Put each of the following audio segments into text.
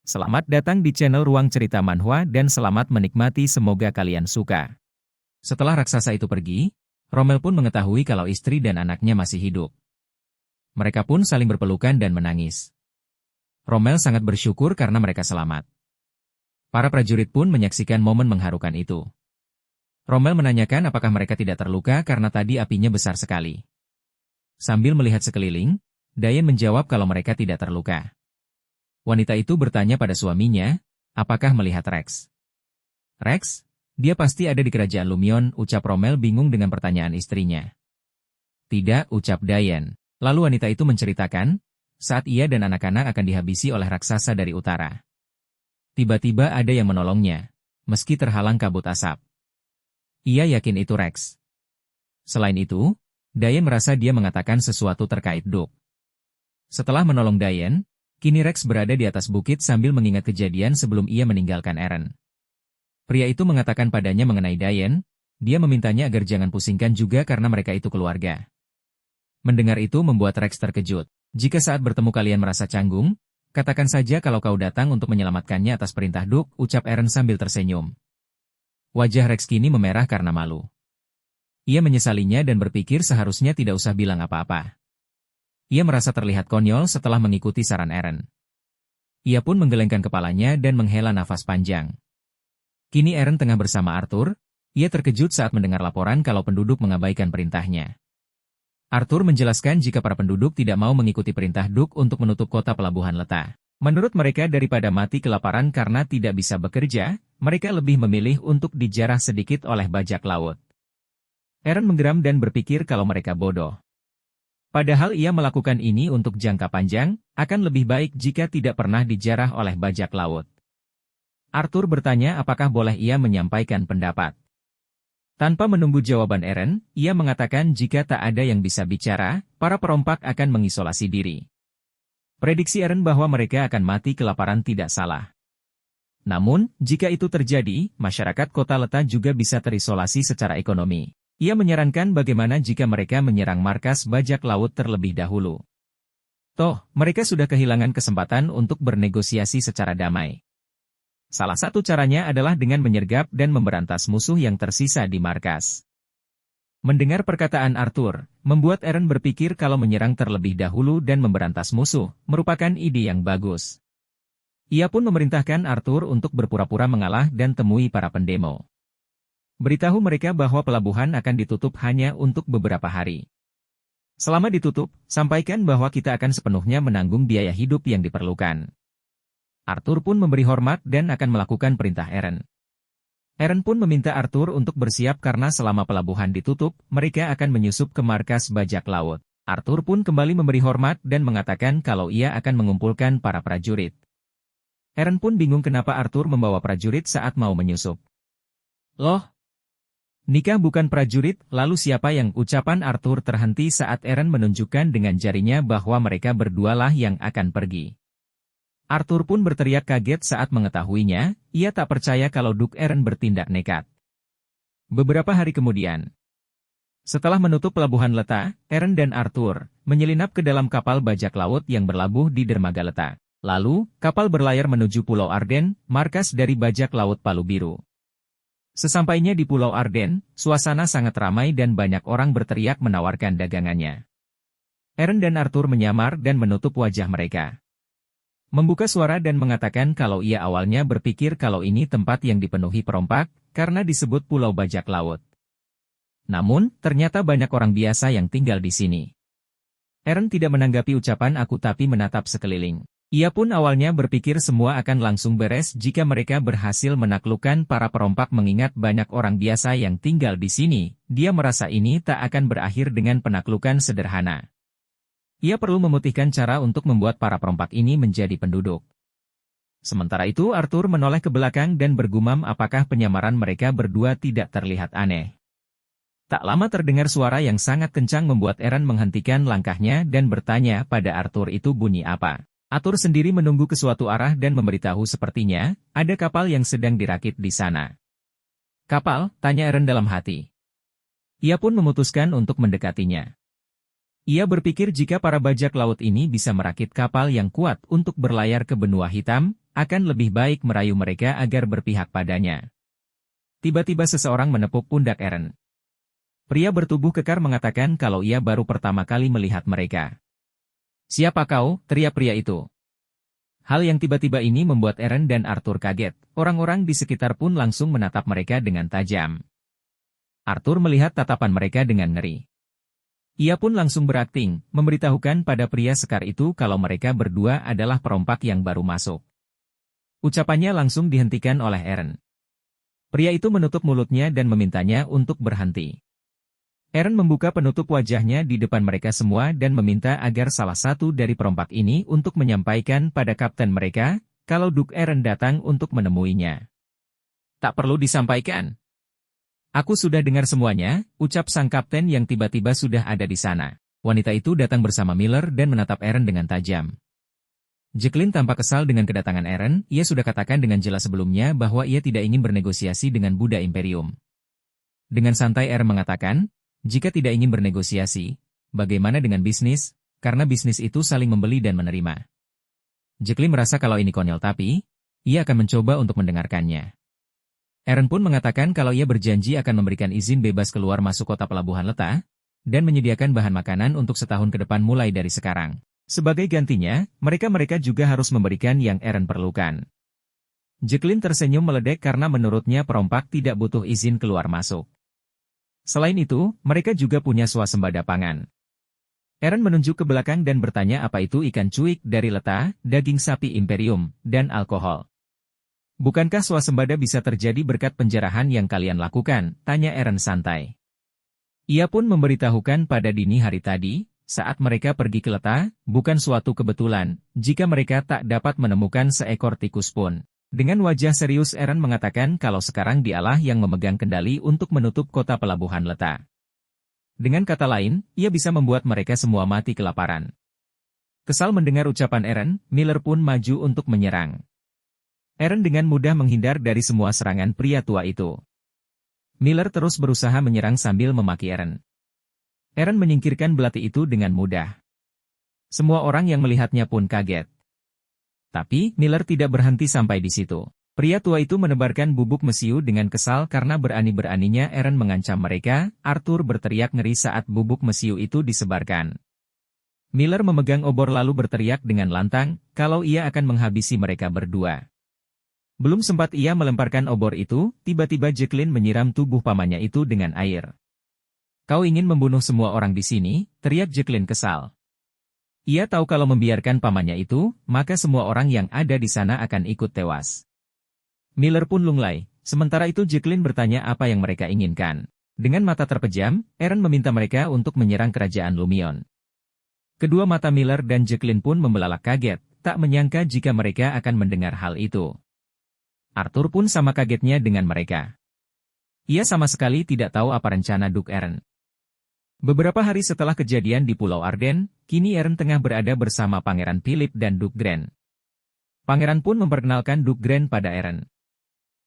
Selamat datang di channel Ruang Cerita Manhwa dan selamat menikmati, semoga kalian suka. Setelah raksasa itu pergi, Rommel pun mengetahui kalau istri dan anaknya masih hidup. Mereka pun saling berpelukan dan menangis. Rommel sangat bersyukur karena mereka selamat. Para prajurit pun menyaksikan momen mengharukan itu. Rommel menanyakan apakah mereka tidak terluka karena tadi apinya besar sekali. Sambil melihat sekeliling, Diane menjawab kalau mereka tidak terluka. Wanita itu bertanya pada suaminya, apakah melihat Rex? Rex? Dia pasti ada di kerajaan Lumion, ucap Rommel bingung dengan pertanyaan istrinya. Tidak, ucap Diane. Lalu wanita itu menceritakan, saat ia dan anak-anak akan dihabisi oleh raksasa dari utara. Tiba-tiba ada yang menolongnya, meski terhalang kabut asap. Ia yakin itu Rex. Selain itu, Diane merasa dia mengatakan sesuatu terkait Duke. Setelah menolong Diane, kini Rex berada di atas bukit sambil mengingat kejadian sebelum ia meninggalkan Eren. Pria itu mengatakan padanya mengenai Diane, dia memintanya agar jangan pusingkan juga karena mereka itu keluarga. Mendengar itu membuat Rex terkejut. Jika saat bertemu kalian merasa canggung, katakan saja kalau kau datang untuk menyelamatkannya atas perintah Duke, ucap Eren sambil tersenyum. Wajah Rex kini memerah karena malu. Ia menyesalinya dan berpikir seharusnya tidak usah bilang apa-apa. Ia merasa terlihat konyol setelah mengikuti saran Eren. Ia pun menggelengkan kepalanya dan menghela nafas panjang. Kini Eren tengah bersama Arthur, ia terkejut saat mendengar laporan kalau penduduk mengabaikan perintahnya. Arthur menjelaskan jika para penduduk tidak mau mengikuti perintah Duke untuk menutup kota pelabuhan Leta. Menurut mereka daripada mati kelaparan karena tidak bisa bekerja, mereka lebih memilih untuk dijarah sedikit oleh bajak laut. Eren menggeram dan berpikir kalau mereka bodoh. Padahal ia melakukan ini untuk jangka panjang, akan lebih baik jika tidak pernah dijarah oleh bajak laut. Arthur bertanya apakah boleh ia menyampaikan pendapat. Tanpa menunggu jawaban Eren, ia mengatakan jika tak ada yang bisa bicara, para perompak akan mengisolasi diri. Prediksi Eren bahwa mereka akan mati kelaparan tidak salah. Namun, jika itu terjadi, masyarakat kota Leta juga bisa terisolasi secara ekonomi. Ia menyarankan bagaimana jika mereka menyerang markas bajak laut terlebih dahulu. Toh, mereka sudah kehilangan kesempatan untuk bernegosiasi secara damai. Salah satu caranya adalah dengan menyergap dan memberantas musuh yang tersisa di markas. Mendengar perkataan Arthur, membuat Eren berpikir kalau menyerang terlebih dahulu dan memberantas musuh, merupakan ide yang bagus. Ia pun memerintahkan Arthur untuk berpura-pura mengalah dan temui para pendemo. Beritahu mereka bahwa pelabuhan akan ditutup hanya untuk beberapa hari. Selama ditutup, sampaikan bahwa kita akan sepenuhnya menanggung biaya hidup yang diperlukan. Arthur pun memberi hormat dan akan melakukan perintah Eren. Eren pun meminta Arthur untuk bersiap karena selama pelabuhan ditutup, mereka akan menyusup ke markas bajak laut. Arthur pun kembali memberi hormat dan mengatakan kalau ia akan mengumpulkan para prajurit. Eren pun bingung kenapa Arthur membawa prajurit saat mau menyusup. Loh? Nikah bukan prajurit, lalu siapa yang? Ucapan Arthur terhenti saat Eren menunjukkan dengan jarinya bahwa mereka berdualah yang akan pergi. Arthur pun berteriak kaget saat mengetahuinya, ia tak percaya kalau Duke Eren bertindak nekat. Beberapa hari kemudian, setelah menutup pelabuhan Leta, Eren dan Arthur menyelinap ke dalam kapal bajak laut yang berlabuh di dermaga Leta. Lalu, kapal berlayar menuju Pulau Arden, markas dari bajak laut Palu Biru. Sesampainya di Pulau Arden, suasana sangat ramai dan banyak orang berteriak menawarkan dagangannya. Eren dan Arthur menyamar dan menutup wajah mereka. Membuka suara dan mengatakan kalau ia awalnya berpikir kalau ini tempat yang dipenuhi perompak, karena disebut Pulau Bajak Laut. Namun, ternyata banyak orang biasa yang tinggal di sini. Eren tidak menanggapi ucapan aku tapi menatap sekeliling. Ia pun awalnya berpikir semua akan langsung beres jika mereka berhasil menaklukkan para perompak mengingat banyak orang biasa yang tinggal di sini, dia merasa ini tak akan berakhir dengan penaklukan sederhana. Ia perlu memutihkan cara untuk membuat para perompak ini menjadi penduduk. Sementara itu Arthur menoleh ke belakang dan bergumam apakah penyamaran mereka berdua tidak terlihat aneh. Tak lama terdengar suara yang sangat kencang membuat Eren menghentikan langkahnya dan bertanya pada Arthur itu bunyi apa. Arthur sendiri menunggu ke suatu arah dan memberitahu sepertinya, ada kapal yang sedang dirakit di sana. Kapal? Tanya Eren dalam hati. Ia pun memutuskan untuk mendekatinya. Ia berpikir jika para bajak laut ini bisa merakit kapal yang kuat untuk berlayar ke benua hitam, akan lebih baik merayu mereka agar berpihak padanya. Tiba-tiba seseorang menepuk pundak Eren. Pria bertubuh kekar mengatakan kalau ia baru pertama kali melihat mereka. "Siapa kau?" teriak pria itu. Hal yang tiba-tiba ini membuat Eren dan Arthur kaget. Orang-orang di sekitar pun langsung menatap mereka dengan tajam. Arthur melihat tatapan mereka dengan ngeri. Ia pun langsung berakting, memberitahukan pada pria sekar itu kalau mereka berdua adalah perompak yang baru masuk. Ucapannya langsung dihentikan oleh Eren. Pria itu menutup mulutnya dan memintanya untuk berhenti. Eren membuka penutup wajahnya di depan mereka semua dan meminta agar salah satu dari perompak ini untuk menyampaikan pada kapten mereka, kalau Duke Eren datang untuk menemuinya. "Tak perlu disampaikan. Aku sudah dengar semuanya," ucap sang kapten yang tiba-tiba sudah ada di sana. Wanita itu datang bersama Miller dan menatap Eren dengan tajam. Jacqueline tampak kesal dengan kedatangan Eren, ia sudah katakan dengan jelas sebelumnya bahwa ia tidak ingin bernegosiasi dengan Buddha Imperium. Dengan santai Eren mengatakan, jika tidak ingin bernegosiasi, bagaimana dengan bisnis? Karena bisnis itu saling membeli dan menerima. Jacqueline merasa kalau ini konyol tapi, ia akan mencoba untuk mendengarkannya. Eren pun mengatakan kalau ia berjanji akan memberikan izin bebas keluar masuk kota pelabuhan Leta, dan menyediakan bahan makanan untuk setahun ke depan mulai dari sekarang. Sebagai gantinya, mereka juga harus memberikan yang Eren perlukan. Jacqueline tersenyum meledek karena menurutnya perompak tidak butuh izin keluar masuk. Selain itu, mereka juga punya swasembada pangan. Eren menunjuk ke belakang dan bertanya apa itu ikan cuik dari Leta, daging sapi Imperium, dan alkohol. "Bukankah swasembada bisa terjadi berkat penjarahan yang kalian lakukan?" tanya Eren santai. Ia pun memberitahukan pada dini hari tadi, saat mereka pergi ke Leta, bukan suatu kebetulan, jika mereka tak dapat menemukan seekor tikus pun. Dengan wajah serius Eren mengatakan kalau sekarang dialah yang memegang kendali untuk menutup kota pelabuhan Leta. Dengan kata lain, ia bisa membuat mereka semua mati kelaparan. Kesal mendengar ucapan Eren, Miller pun maju untuk menyerang. Eren dengan mudah menghindar dari semua serangan pria tua itu. Miller terus berusaha menyerang sambil memaki Eren. Eren menyingkirkan belati itu dengan mudah. Semua orang yang melihatnya pun kaget. Tapi, Miller tidak berhenti sampai di situ. Pria tua itu menebarkan bubuk mesiu dengan kesal karena berani-beraninya Eren mengancam mereka. Arthur berteriak ngeri saat bubuk mesiu itu disebarkan. Miller memegang obor lalu berteriak dengan lantang, kalau ia akan menghabisi mereka berdua. Belum sempat ia melemparkan obor itu, tiba-tiba Jacqueline menyiram tubuh pamannya itu dengan air. "Kau ingin membunuh semua orang di sini?" teriak Jacqueline kesal. Ia tahu kalau membiarkan pamannya itu, maka semua orang yang ada di sana akan ikut tewas. Miller pun lunglai, sementara itu Jacqueline bertanya apa yang mereka inginkan. Dengan mata terpejam, Eren meminta mereka untuk menyerang kerajaan Lumion. Kedua mata Miller dan Jacqueline pun membelalak kaget, tak menyangka jika mereka akan mendengar hal itu. Arthur pun sama kagetnya dengan mereka. Ia sama sekali tidak tahu apa rencana Duke Eren. Beberapa hari setelah kejadian di Pulau Arden, kini Eren tengah berada bersama Pangeran Philip dan Duke Grand. Pangeran pun memperkenalkan Duke Grand pada Eren.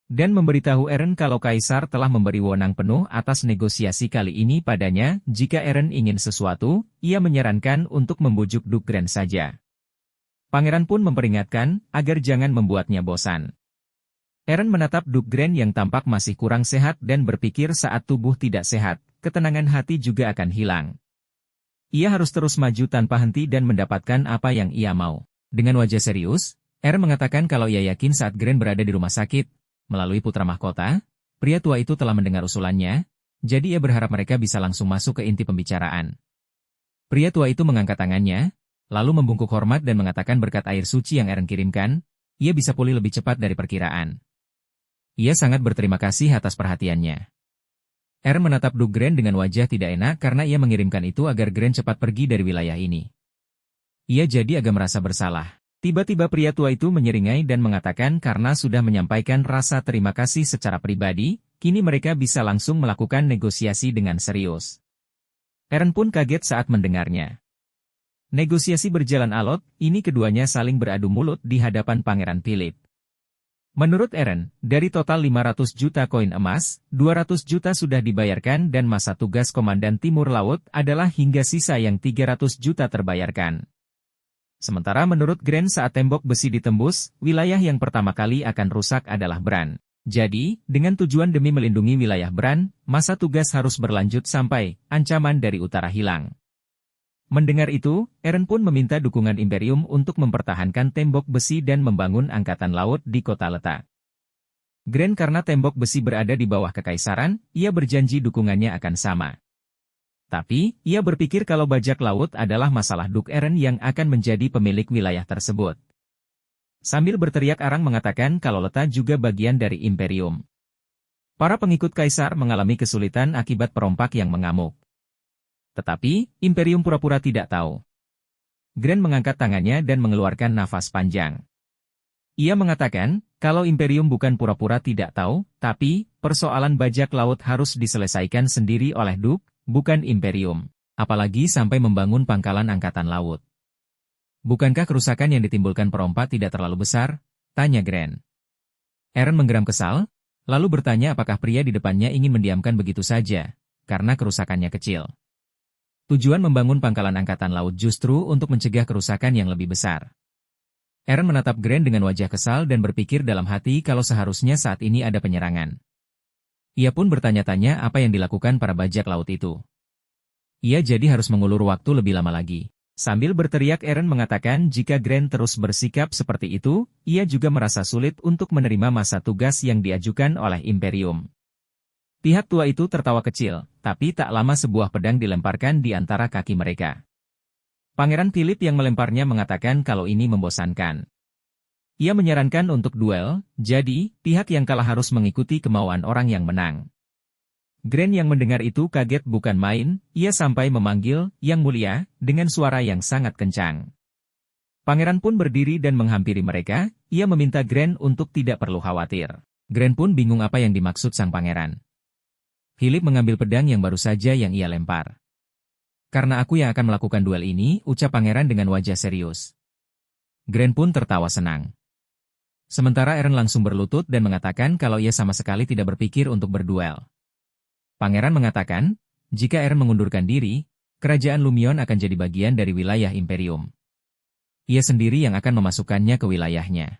Dan memberitahu Eren kalau Kaisar telah memberi wewenang penuh atas negosiasi kali ini padanya, jika Eren ingin sesuatu, ia menyarankan untuk membujuk Duke Grand saja. Pangeran pun memperingatkan, agar jangan membuatnya bosan. Eren menatap Duke Grand yang tampak masih kurang sehat dan berpikir saat tubuh tidak sehat, ketenangan hati juga akan hilang. Ia harus terus maju tanpa henti dan mendapatkan apa yang ia mau. Dengan wajah serius, Eren mengatakan kalau ia yakin saat Grand berada di rumah sakit, melalui putra mahkota, pria tua itu telah mendengar usulannya, jadi ia berharap mereka bisa langsung masuk ke inti pembicaraan. Pria tua itu mengangkat tangannya, lalu membungkuk hormat dan mengatakan berkat air suci yang Eren kirimkan, ia bisa pulih lebih cepat dari perkiraan. Ia sangat berterima kasih atas perhatiannya. Eren menatap Duke Grand dengan wajah tidak enak karena ia mengirimkan itu agar Grand cepat pergi dari wilayah ini. Ia jadi agak merasa bersalah. Tiba-tiba pria tua itu menyeringai dan mengatakan karena sudah menyampaikan rasa terima kasih secara pribadi, kini mereka bisa langsung melakukan negosiasi dengan serius. Eren pun kaget saat mendengarnya. Negosiasi berjalan alot, ini keduanya saling beradu mulut di hadapan Pangeran Philip. Menurut Eren, dari total 500 juta koin emas, 200 juta sudah dibayarkan dan masa tugas Komandan Timur Laut adalah hingga sisa yang 300 juta terbayarkan. Sementara menurut Grant saat tembok besi ditembus, wilayah yang pertama kali akan rusak adalah Bran. Jadi, dengan tujuan demi melindungi wilayah Bran, masa tugas harus berlanjut sampai ancaman dari utara hilang. Mendengar itu, Eren pun meminta dukungan Imperium untuk mempertahankan tembok besi dan membangun angkatan laut di kota letak. Grant karena tembok besi berada di bawah kekaisaran, ia berjanji dukungannya akan sama. Tapi, ia berpikir kalau bajak laut adalah masalah Duke Eren yang akan menjadi pemilik wilayah tersebut. Sambil berteriak Arang mengatakan kalau Leta juga bagian dari Imperium. Para pengikut Kaisar mengalami kesulitan akibat perompak yang mengamuk. Tetapi, Imperium pura-pura tidak tahu. Grant mengangkat tangannya dan mengeluarkan nafas panjang. Ia mengatakan, kalau Imperium bukan pura-pura tidak tahu, tapi, persoalan bajak laut harus diselesaikan sendiri oleh Duke, bukan Imperium. Apalagi sampai membangun pangkalan angkatan laut. Bukankah kerusakan yang ditimbulkan perompak tidak terlalu besar? Tanya Grant. Eren menggeram kesal, lalu bertanya apakah pria di depannya ingin mendiamkan begitu saja, karena kerusakannya kecil. Tujuan membangun pangkalan angkatan laut justru untuk mencegah kerusakan yang lebih besar. Eren menatap Grant dengan wajah kesal dan berpikir dalam hati kalau seharusnya saat ini ada penyerangan. Ia pun bertanya-tanya apa yang dilakukan para bajak laut itu. Ia jadi harus mengulur waktu lebih lama lagi. Sambil berteriak Eren mengatakan jika Grant terus bersikap seperti itu, ia juga merasa sulit untuk menerima masa tugas yang diajukan oleh Imperium. Pihak tua itu tertawa kecil, tapi tak lama sebuah pedang dilemparkan di antara kaki mereka. Pangeran Philip yang melemparnya mengatakan kalau ini membosankan. Ia menyarankan untuk duel, jadi, pihak yang kalah harus mengikuti kemauan orang yang menang. Grant yang mendengar itu kaget bukan main, ia sampai memanggil, Yang Mulia, dengan suara yang sangat kencang. Pangeran pun berdiri dan menghampiri mereka, ia meminta Grant untuk tidak perlu khawatir. Grant pun bingung apa yang dimaksud sang pangeran. Philip mengambil pedang yang baru saja yang ia lempar. Karena aku yang akan melakukan duel ini, ucap pangeran dengan wajah serius. Grant pun tertawa senang. Sementara Eren langsung berlutut dan mengatakan kalau ia sama sekali tidak berpikir untuk berduel. Pangeran mengatakan, jika Eren mengundurkan diri, kerajaan Lumion akan jadi bagian dari wilayah Imperium. Ia sendiri yang akan memasukkannya ke wilayahnya.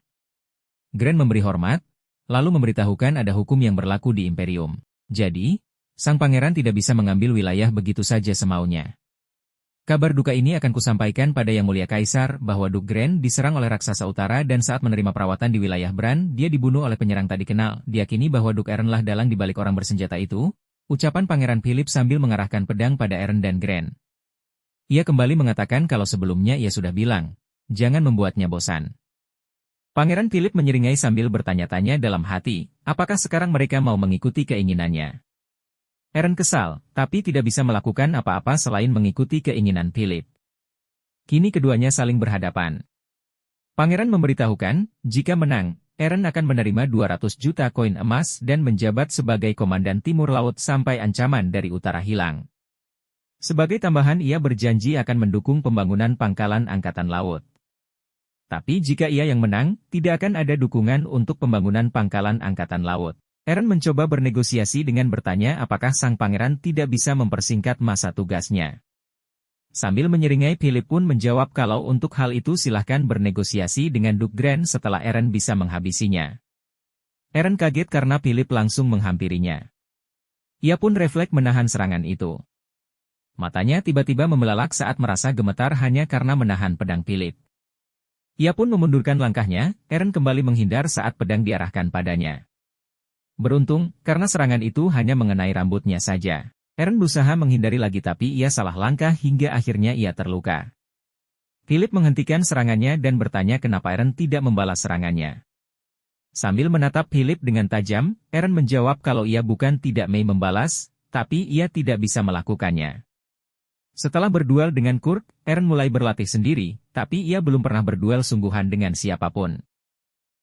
Grant memberi hormat, lalu memberitahukan ada hukum yang berlaku di Imperium. Jadi, sang pangeran tidak bisa mengambil wilayah begitu saja semaunya. Kabar duka ini akan kusampaikan pada Yang Mulia Kaisar bahwa Duke Grant diserang oleh raksasa utara dan saat menerima perawatan di wilayah Bran, dia dibunuh oleh penyerang tak dikenal. Diakini bahwa Duke Eren lah dalang di balik orang bersenjata itu, ucapan Pangeran Philip sambil mengarahkan pedang pada Eren dan Grant. Ia kembali mengatakan kalau sebelumnya ia sudah bilang, jangan membuatnya bosan. Pangeran Philip menyeringai sambil bertanya-tanya dalam hati, apakah sekarang mereka mau mengikuti keinginannya? Eren kesal, tapi tidak bisa melakukan apa-apa selain mengikuti keinginan Philip. Kini keduanya saling berhadapan. Pangeran memberitahukan, jika menang, Eren akan menerima 200 juta koin emas dan menjabat sebagai komandan Timur Laut sampai ancaman dari utara hilang. Sebagai tambahan ia berjanji akan mendukung pembangunan pangkalan angkatan laut. Tapi jika ia yang menang, tidak akan ada dukungan untuk pembangunan pangkalan angkatan laut. Eren mencoba bernegosiasi dengan bertanya apakah sang pangeran tidak bisa mempersingkat masa tugasnya. Sambil menyeringai Philip pun menjawab kalau untuk hal itu silahkan bernegosiasi dengan Duke Grant setelah Eren bisa menghabisinya. Eren kaget karena Philip langsung menghampirinya. Ia pun refleks menahan serangan itu. Matanya tiba-tiba membelalak saat merasa gemetar hanya karena menahan pedang Philip. Ia pun memundurkan langkahnya, Eren kembali menghindar saat pedang diarahkan padanya. Beruntung, karena serangan itu hanya mengenai rambutnya saja. Eren berusaha menghindari lagi tapi ia salah langkah hingga akhirnya ia terluka. Philip menghentikan serangannya dan bertanya kenapa Eren tidak membalas serangannya. Sambil menatap Philip dengan tajam, Eren menjawab kalau ia bukan tidak mau membalas, tapi ia tidak bisa melakukannya. Setelah berduel dengan Kurk, Eren mulai berlatih sendiri, tapi ia belum pernah berduel sungguhan dengan siapapun.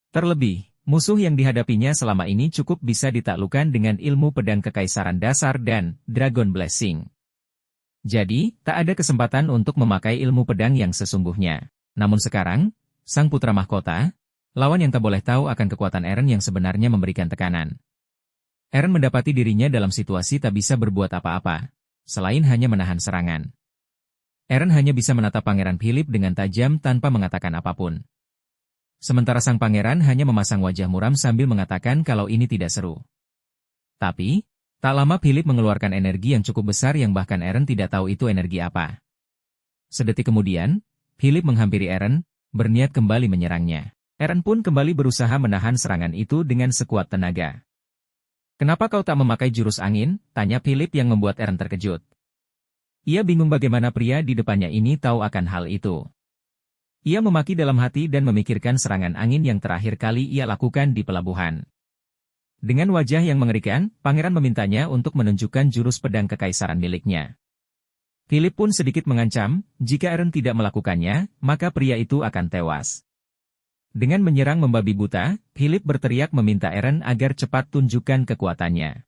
Terlebih, musuh yang dihadapinya selama ini cukup bisa ditaklukkan dengan ilmu pedang kekaisaran dasar dan Dragon Blessing. Jadi, tak ada kesempatan untuk memakai ilmu pedang yang sesungguhnya. Namun sekarang, sang putra mahkota, lawan yang tak boleh tahu akan kekuatan Eren yang sebenarnya memberikan tekanan. Eren mendapati dirinya dalam situasi tak bisa berbuat apa-apa, selain hanya menahan serangan. Eren hanya bisa menatap Pangeran Philip dengan tajam tanpa mengatakan apapun. Sementara sang pangeran hanya memasang wajah muram sambil mengatakan kalau ini tidak seru. Tapi, tak lama Philip mengeluarkan energi yang cukup besar yang bahkan Eren tidak tahu itu energi apa. Sedetik kemudian, Philip menghampiri Eren, berniat kembali menyerangnya. Eren pun kembali berusaha menahan serangan itu dengan sekuat tenaga. "Kenapa kau tak memakai jurus angin?" tanya Philip yang membuat Eren terkejut. Ia bingung bagaimana pria di depannya ini tahu akan hal itu. Ia memaki dalam hati dan memikirkan serangan angin yang terakhir kali ia lakukan di pelabuhan. Dengan wajah yang mengerikan, pangeran memintanya untuk menunjukkan jurus pedang kekaisaran miliknya. Philip pun sedikit mengancam, jika Eren tidak melakukannya, maka pria itu akan tewas. Dengan menyerang membabi buta, Philip berteriak meminta Eren agar cepat tunjukkan kekuatannya.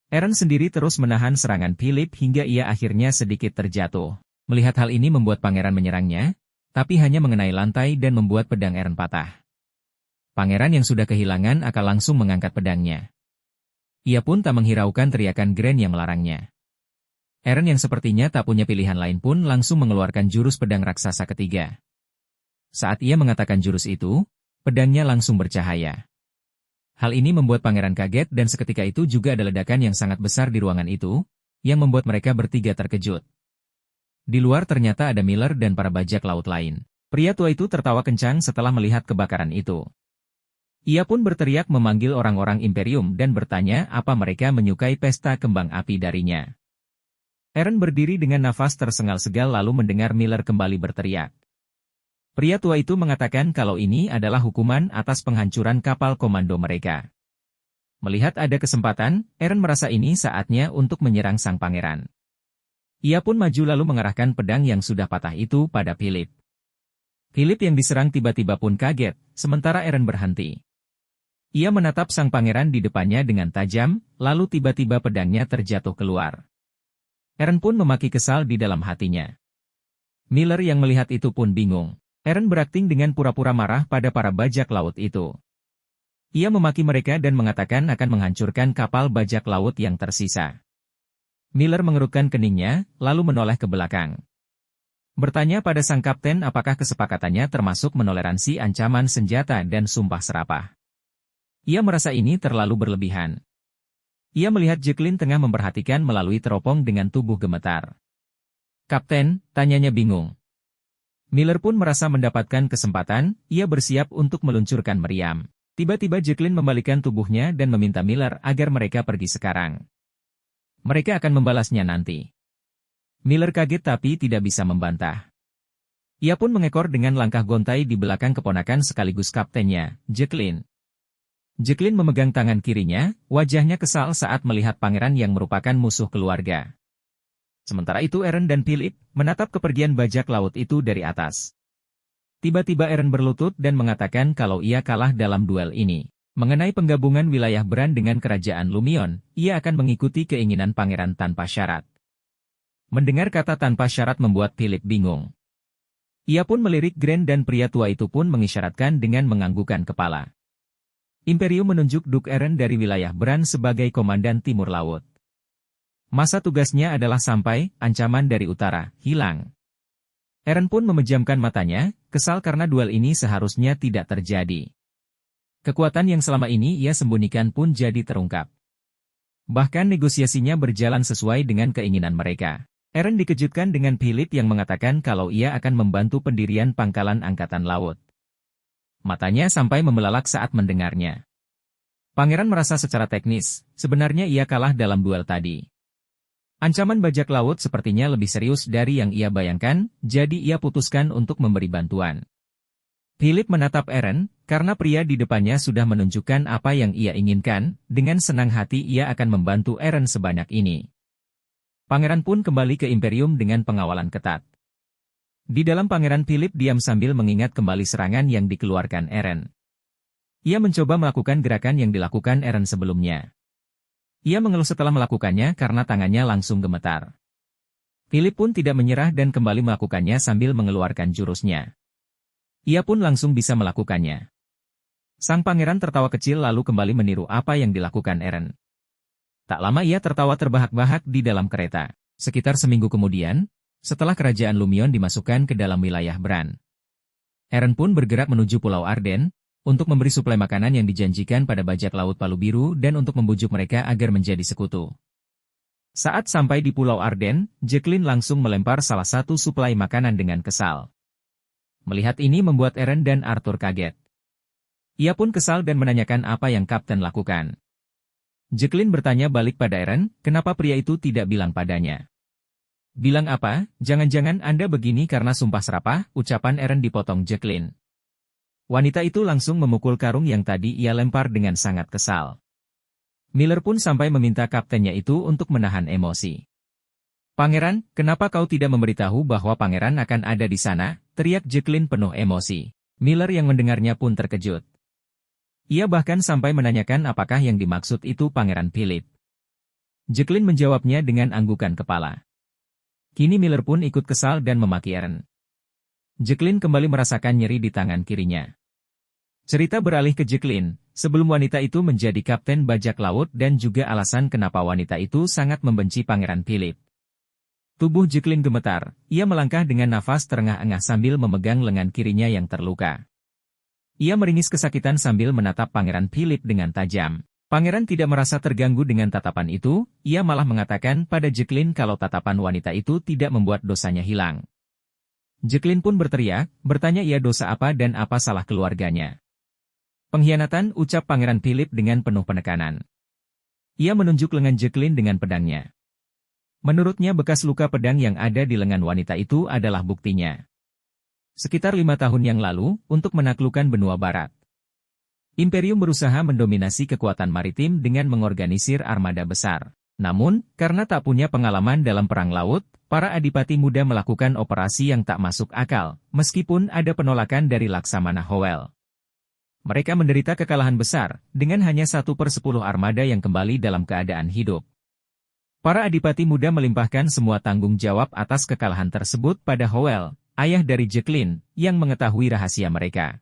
Eren sendiri terus menahan serangan Philip hingga ia akhirnya sedikit terjatuh. Melihat hal ini membuat pangeran menyerangnya, tapi hanya mengenai lantai dan membuat pedang Eren patah. Pangeran yang sudah kehilangan akal langsung mengangkat pedangnya. Ia pun tak menghiraukan teriakan Gren yang melarangnya. Eren yang sepertinya tak punya pilihan lain pun langsung mengeluarkan jurus pedang raksasa ketiga. Saat ia mengatakan jurus itu, pedangnya langsung bercahaya. Hal ini membuat pangeran kaget dan seketika itu juga ada ledakan yang sangat besar di ruangan itu, yang membuat mereka bertiga terkejut. Di luar ternyata ada Miller dan para bajak laut lain. Pria tua itu tertawa kencang setelah melihat kebakaran itu. Ia pun berteriak memanggil orang-orang Imperium dan bertanya apa mereka menyukai pesta kembang api darinya. Eren berdiri dengan nafas tersengal-sengal lalu mendengar Miller kembali berteriak. Pria tua itu mengatakan kalau ini adalah hukuman atas penghancuran kapal komando mereka. Melihat ada kesempatan, Eren merasa ini saatnya untuk menyerang sang pangeran. Ia pun maju lalu mengarahkan pedang yang sudah patah itu pada Philip. Philip yang diserang tiba-tiba pun kaget, sementara Eren berhenti. Ia menatap sang pangeran di depannya dengan tajam, lalu tiba-tiba pedangnya terjatuh keluar. Eren pun memaki kesal di dalam hatinya. Miller yang melihat itu pun bingung. Eren berakting dengan pura-pura marah pada para bajak laut itu. Ia memaki mereka dan mengatakan akan menghancurkan kapal bajak laut yang tersisa. Miller mengerutkan keningnya, lalu menoleh ke belakang. Bertanya pada sang kapten apakah kesepakatannya termasuk menoleransi ancaman senjata dan sumpah serapah. Ia merasa ini terlalu berlebihan. Ia melihat Jacqueline tengah memperhatikan melalui teropong dengan tubuh gemetar. "Kapten," tanyanya bingung. Miller pun merasa mendapatkan kesempatan, ia bersiap untuk meluncurkan meriam. Tiba-tiba Jacqueline membalikan tubuhnya dan meminta Miller agar mereka pergi sekarang. Mereka akan membalasnya nanti. Miller kaget tapi tidak bisa membantah. Ia pun mengekor dengan langkah gontai di belakang keponakan sekaligus kaptennya, Jacqueline. Jacqueline memegang tangan kirinya, wajahnya kesal saat melihat pangeran yang merupakan musuh keluarga. Sementara itu Eren dan Philip menatap kepergian bajak laut itu dari atas. Tiba-tiba Eren berlutut dan mengatakan kalau ia kalah dalam duel ini. Mengenai penggabungan wilayah Bran dengan kerajaan Lumion, ia akan mengikuti keinginan pangeran tanpa syarat. Mendengar kata tanpa syarat membuat Philip bingung. Ia pun melirik Gren dan pria tua itu pun mengisyaratkan dengan menganggukkan kepala. Imperium menunjuk Duke Eren dari wilayah Bran sebagai komandan Timur Laut. Masa tugasnya adalah sampai ancaman dari utara hilang. Eren pun memejamkan matanya, kesal karena duel ini seharusnya tidak terjadi. Kekuatan yang selama ini ia sembunyikan pun jadi terungkap. Bahkan negosiasinya berjalan sesuai dengan keinginan mereka. Eren dikejutkan dengan Philip yang mengatakan kalau ia akan membantu pendirian pangkalan angkatan laut. Matanya sampai membelalak saat mendengarnya. Pangeran merasa secara teknis, sebenarnya ia kalah dalam duel tadi. Ancaman bajak laut sepertinya lebih serius dari yang ia bayangkan, jadi ia putuskan untuk memberi bantuan. Philip menatap Eren, karena pria di depannya sudah menunjukkan apa yang ia inginkan, dengan senang hati ia akan membantu Eren sebanyak ini. Pangeran pun kembali ke Imperium dengan pengawalan ketat. Di dalam pangeran Philip diam sambil mengingat kembali serangan yang dikeluarkan Eren. Ia mencoba melakukan gerakan yang dilakukan Eren sebelumnya. Ia mengeluh setelah melakukannya karena tangannya langsung gemetar. Philip pun tidak menyerah dan kembali melakukannya sambil mengeluarkan jurusnya. Ia pun langsung bisa melakukannya. Sang pangeran tertawa kecil lalu kembali meniru apa yang dilakukan Eren. Tak lama ia tertawa terbahak-bahak di dalam kereta. Sekitar seminggu kemudian, Setelah kerajaan Lumion dimasukkan ke dalam wilayah Bran, Eren pun bergerak menuju Pulau Arden, untuk memberi suplai makanan yang dijanjikan pada bajak laut Palu Biru dan untuk membujuk mereka agar menjadi sekutu. Saat sampai di Pulau Arden, Jacqueline langsung melempar salah satu suplai makanan dengan kesal. Melihat ini membuat Eren dan Arthur kaget. Ia pun kesal dan menanyakan apa yang Kapten lakukan. Jacqueline bertanya balik pada Eren, kenapa pria itu tidak bilang padanya. Bilang apa? Jangan-jangan Anda begini karena sumpah serapah, ucapan Eren dipotong Jacqueline. Wanita itu langsung memukul karung yang tadi ia lempar dengan sangat kesal. Miller pun sampai meminta kaptennya itu untuk menahan emosi. Pangeran, kenapa kau tidak memberitahu bahwa pangeran akan ada di sana? Teriak Jacqueline penuh emosi. Miller yang mendengarnya pun terkejut. Ia bahkan sampai menanyakan apakah yang dimaksud itu Pangeran Philip. Jacqueline menjawabnya dengan anggukan kepala. Kini Miller pun ikut kesal dan memaki Eren. Jacqueline kembali merasakan nyeri di tangan kirinya. Cerita beralih ke Jacqueline, sebelum wanita itu menjadi kapten bajak laut dan juga alasan kenapa wanita itu sangat membenci Pangeran Philip. Tubuh Jacqueline gemetar, ia melangkah dengan nafas terengah-engah sambil memegang lengan kirinya yang terluka. Ia meringis kesakitan sambil menatap Pangeran Philip dengan tajam. Pangeran tidak merasa terganggu dengan tatapan itu, ia malah mengatakan pada Jacqueline kalau tatapan wanita itu tidak membuat dosanya hilang. Jacqueline pun berteriak, bertanya ia dosa apa dan apa salah keluarganya. Pengkhianatan, ucap Pangeran Philip dengan penuh penekanan. Ia menunjuk lengan Jacqueline dengan pedangnya. Menurutnya bekas luka pedang yang ada di lengan wanita itu adalah buktinya. Sekitar 5 tahun yang lalu, untuk menaklukkan benua barat, Imperium berusaha mendominasi kekuatan maritim dengan mengorganisir armada besar. Namun, karena tak punya pengalaman dalam perang laut, para adipati muda melakukan operasi yang tak masuk akal, meskipun ada penolakan dari Laksamana Howell. Mereka menderita kekalahan besar, dengan hanya 1/10 armada yang kembali dalam keadaan hidup. Para adipati muda melimpahkan semua tanggung jawab atas kekalahan tersebut pada Howell, ayah dari Jacqueline, yang mengetahui rahasia mereka.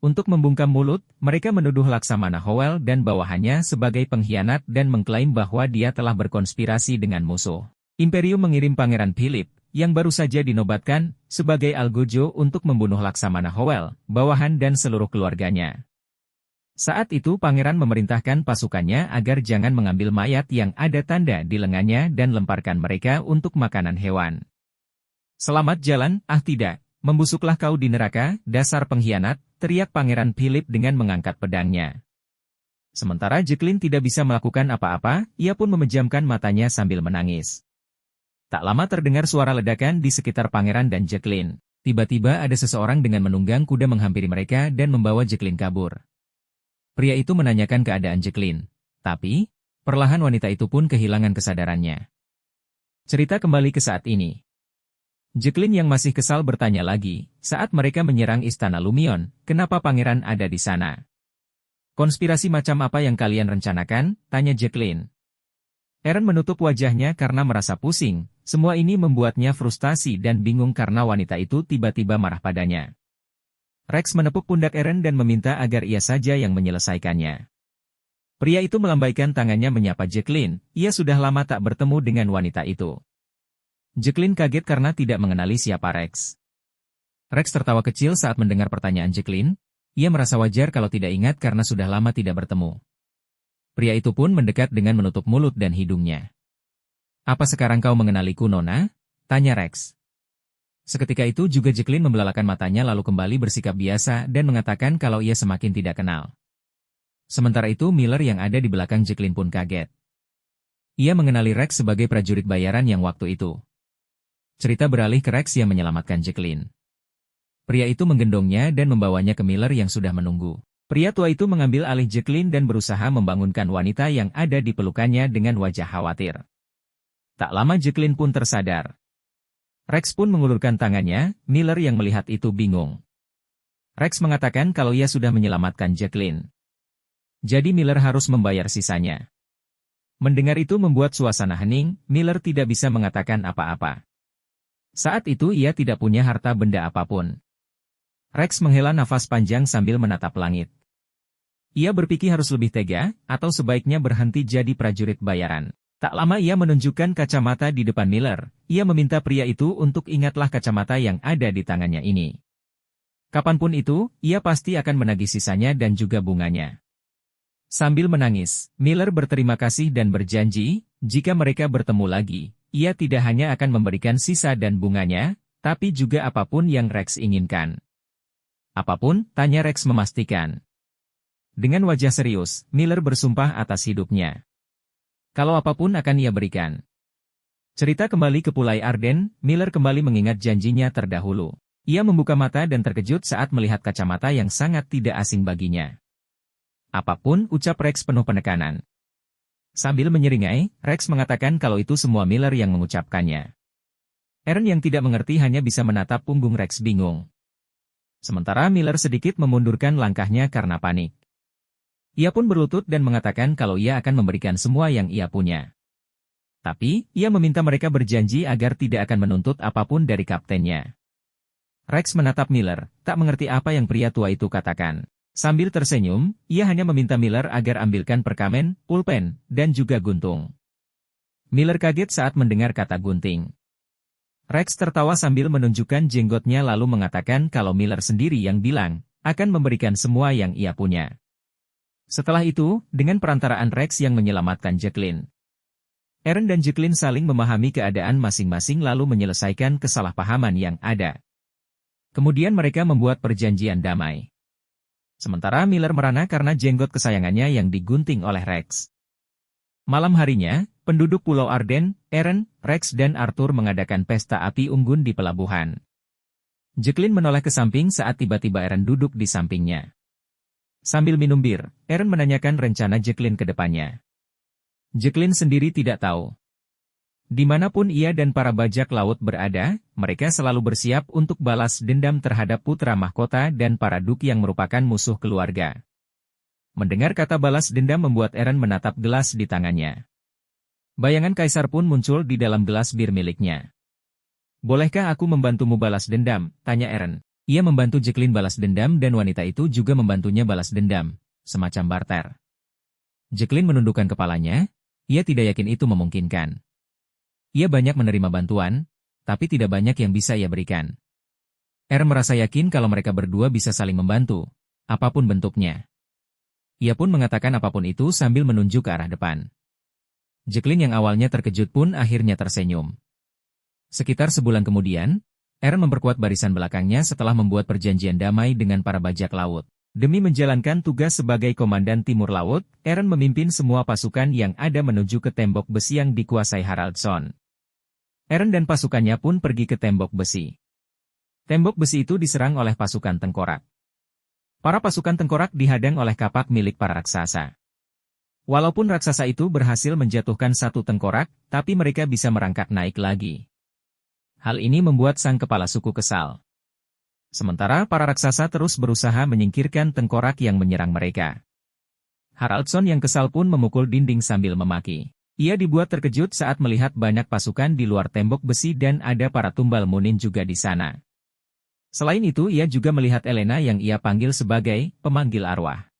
Untuk membungkam mulut, mereka menuduh Laksamana Howell dan bawahannya sebagai pengkhianat dan mengklaim bahwa dia telah berkonspirasi dengan musuh. Imperium mengirim Pangeran Philip, yang baru saja dinobatkan, sebagai Algojo untuk membunuh Laksamana Howell, bawahan dan seluruh keluarganya. Saat itu Pangeran memerintahkan pasukannya agar jangan mengambil mayat yang ada tanda di lengannya dan lemparkan mereka untuk makanan hewan. Selamat jalan, tidak, membusuklah kau di neraka, dasar pengkhianat, teriak Pangeran Philip dengan mengangkat pedangnya. Sementara Jacqueline tidak bisa melakukan apa-apa, ia pun memejamkan matanya sambil menangis. Tak lama terdengar suara ledakan di sekitar Pangeran dan Jacqueline. Tiba-tiba ada seseorang dengan menunggang kuda menghampiri mereka dan membawa Jacqueline kabur. Pria itu menanyakan keadaan Jacqueline. Tapi, perlahan wanita itu pun kehilangan kesadarannya. Cerita kembali ke saat ini. Jacqueline yang masih kesal bertanya lagi, saat mereka menyerang Istana Lumion, kenapa Pangeran ada di sana? Konspirasi macam apa yang kalian rencanakan? Tanya Jacqueline. Eren menutup wajahnya karena merasa pusing, semua ini membuatnya frustasi dan bingung karena wanita itu tiba-tiba marah padanya. Rex menepuk pundak Eren dan meminta agar ia saja yang menyelesaikannya. Pria itu melambaikan tangannya menyapa Jacqueline, ia sudah lama tak bertemu dengan wanita itu. Jacqueline kaget karena tidak mengenali siapa Rex. Rex tertawa kecil saat mendengar pertanyaan Jacqueline, ia merasa wajar kalau tidak ingat karena sudah lama tidak bertemu. Pria itu pun mendekat dengan menutup mulut dan hidungnya. Apa sekarang kau mengenaliku, Nona? Tanya Rex. Seketika itu juga Jacqueline membelalakan matanya lalu kembali bersikap biasa dan mengatakan kalau ia semakin tidak kenal. Sementara itu Miller yang ada di belakang Jacqueline pun kaget. Ia mengenali Rex sebagai prajurit bayaran yang waktu itu. Cerita beralih ke Rex yang menyelamatkan Jacqueline. Pria itu menggendongnya dan membawanya ke Miller yang sudah menunggu. Pria tua itu mengambil alih Jacqueline dan berusaha membangunkan wanita yang ada di pelukannya dengan wajah khawatir. Tak lama Jacqueline pun tersadar. Rex pun mengulurkan tangannya, Miller yang melihat itu bingung. Rex mengatakan kalau ia sudah menyelamatkan Jacqueline. Jadi Miller harus membayar sisanya. Mendengar itu membuat suasana hening, Miller tidak bisa mengatakan apa-apa. Saat itu ia tidak punya harta benda apapun. Rex menghela nafas panjang sambil menatap langit. Ia berpikir harus lebih tega, atau sebaiknya berhenti jadi prajurit bayaran. Tak lama ia menunjukkan kacamata di depan Miller. Ia meminta pria itu untuk ingatlah kacamata yang ada di tangannya ini. Kapanpun itu, ia pasti akan menagih sisanya dan juga bunganya. Sambil menangis, Miller berterima kasih dan berjanji, jika mereka bertemu lagi, ia tidak hanya akan memberikan sisa dan bunganya, tapi juga apapun yang Rex inginkan. Apapun, tanya Rex memastikan. Dengan wajah serius, Miller bersumpah atas hidupnya. Kalau apapun akan ia berikan. Cerita kembali ke Pulai Arden, Miller kembali mengingat janjinya terdahulu. Ia membuka mata dan terkejut saat melihat kacamata yang sangat tidak asing baginya. Apapun, ucap Rex penuh penekanan. Sambil menyeringai, Rex mengatakan kalau itu semua Miller yang mengucapkannya. Aaron yang tidak mengerti hanya bisa menatap punggung Rex bingung. Sementara Miller sedikit memundurkan langkahnya karena panik. Ia pun berlutut dan mengatakan kalau ia akan memberikan semua yang ia punya. Tapi, ia meminta mereka berjanji agar tidak akan menuntut apapun dari kaptennya. Rex menatap Miller, tak mengerti apa yang pria tua itu katakan. Sambil tersenyum, ia hanya meminta Miller agar ambilkan perkamen, pulpen, dan juga gunting. Miller kaget saat mendengar kata gunting. Rex tertawa sambil menunjukkan jenggotnya lalu mengatakan kalau Miller sendiri yang bilang, akan memberikan semua yang ia punya. Setelah itu, dengan perantaraan Rex yang menyelamatkan Jacqueline. Aaron dan Jacqueline saling memahami keadaan masing-masing lalu menyelesaikan kesalahpahaman yang ada. Kemudian mereka membuat perjanjian damai. Sementara Miller merana karena jenggot kesayangannya yang digunting oleh Rex. Malam harinya, penduduk Pulau Arden, Aaron, Rex dan Arthur mengadakan pesta api unggun di pelabuhan. Jacqueline menoleh ke samping saat tiba-tiba Aaron duduk di sampingnya. Sambil minum bir, Aaron menanyakan rencana Jacqueline ke depannya. Jacqueline sendiri tidak tahu. Dimanapun ia dan para bajak laut berada, mereka selalu bersiap untuk balas dendam terhadap putra mahkota dan para duk yang merupakan musuh keluarga. Mendengar kata balas dendam membuat Aaron menatap gelas di tangannya. Bayangan kaisar pun muncul di dalam gelas bir miliknya. Bolehkah aku membantumu balas dendam? Tanya Aaron. Ia membantu Jacqueline balas dendam dan wanita itu juga membantunya balas dendam, semacam barter. Jacqueline menundukkan kepalanya, ia tidak yakin itu memungkinkan. Ia banyak menerima bantuan, tapi tidak banyak yang bisa ia berikan. Aaron merasa yakin kalau mereka berdua bisa saling membantu, apapun bentuknya. Ia pun mengatakan apapun itu sambil menunjuk ke arah depan. Jacqueline yang awalnya terkejut pun akhirnya tersenyum. Sekitar sebulan kemudian, Aaron memperkuat barisan belakangnya setelah membuat perjanjian damai dengan para bajak laut. Demi menjalankan tugas sebagai komandan Timur Laut, Aaron memimpin semua pasukan yang ada menuju ke tembok besi yang dikuasai Haraldson. Aaron dan pasukannya pun pergi ke tembok besi. Tembok besi itu diserang oleh pasukan tengkorak. Para pasukan tengkorak dihadang oleh kapak milik para raksasa. Walaupun raksasa itu berhasil menjatuhkan satu tengkorak, tapi mereka bisa merangkak naik lagi. Hal ini membuat sang kepala suku kesal. Sementara para raksasa terus berusaha menyingkirkan tengkorak yang menyerang mereka. Haraldson yang kesal pun memukul dinding sambil memaki. Ia dibuat terkejut saat melihat banyak pasukan di luar tembok besi dan ada para tumbal munin juga di sana. Selain itu ia juga melihat Elena yang ia panggil sebagai pemanggil arwah.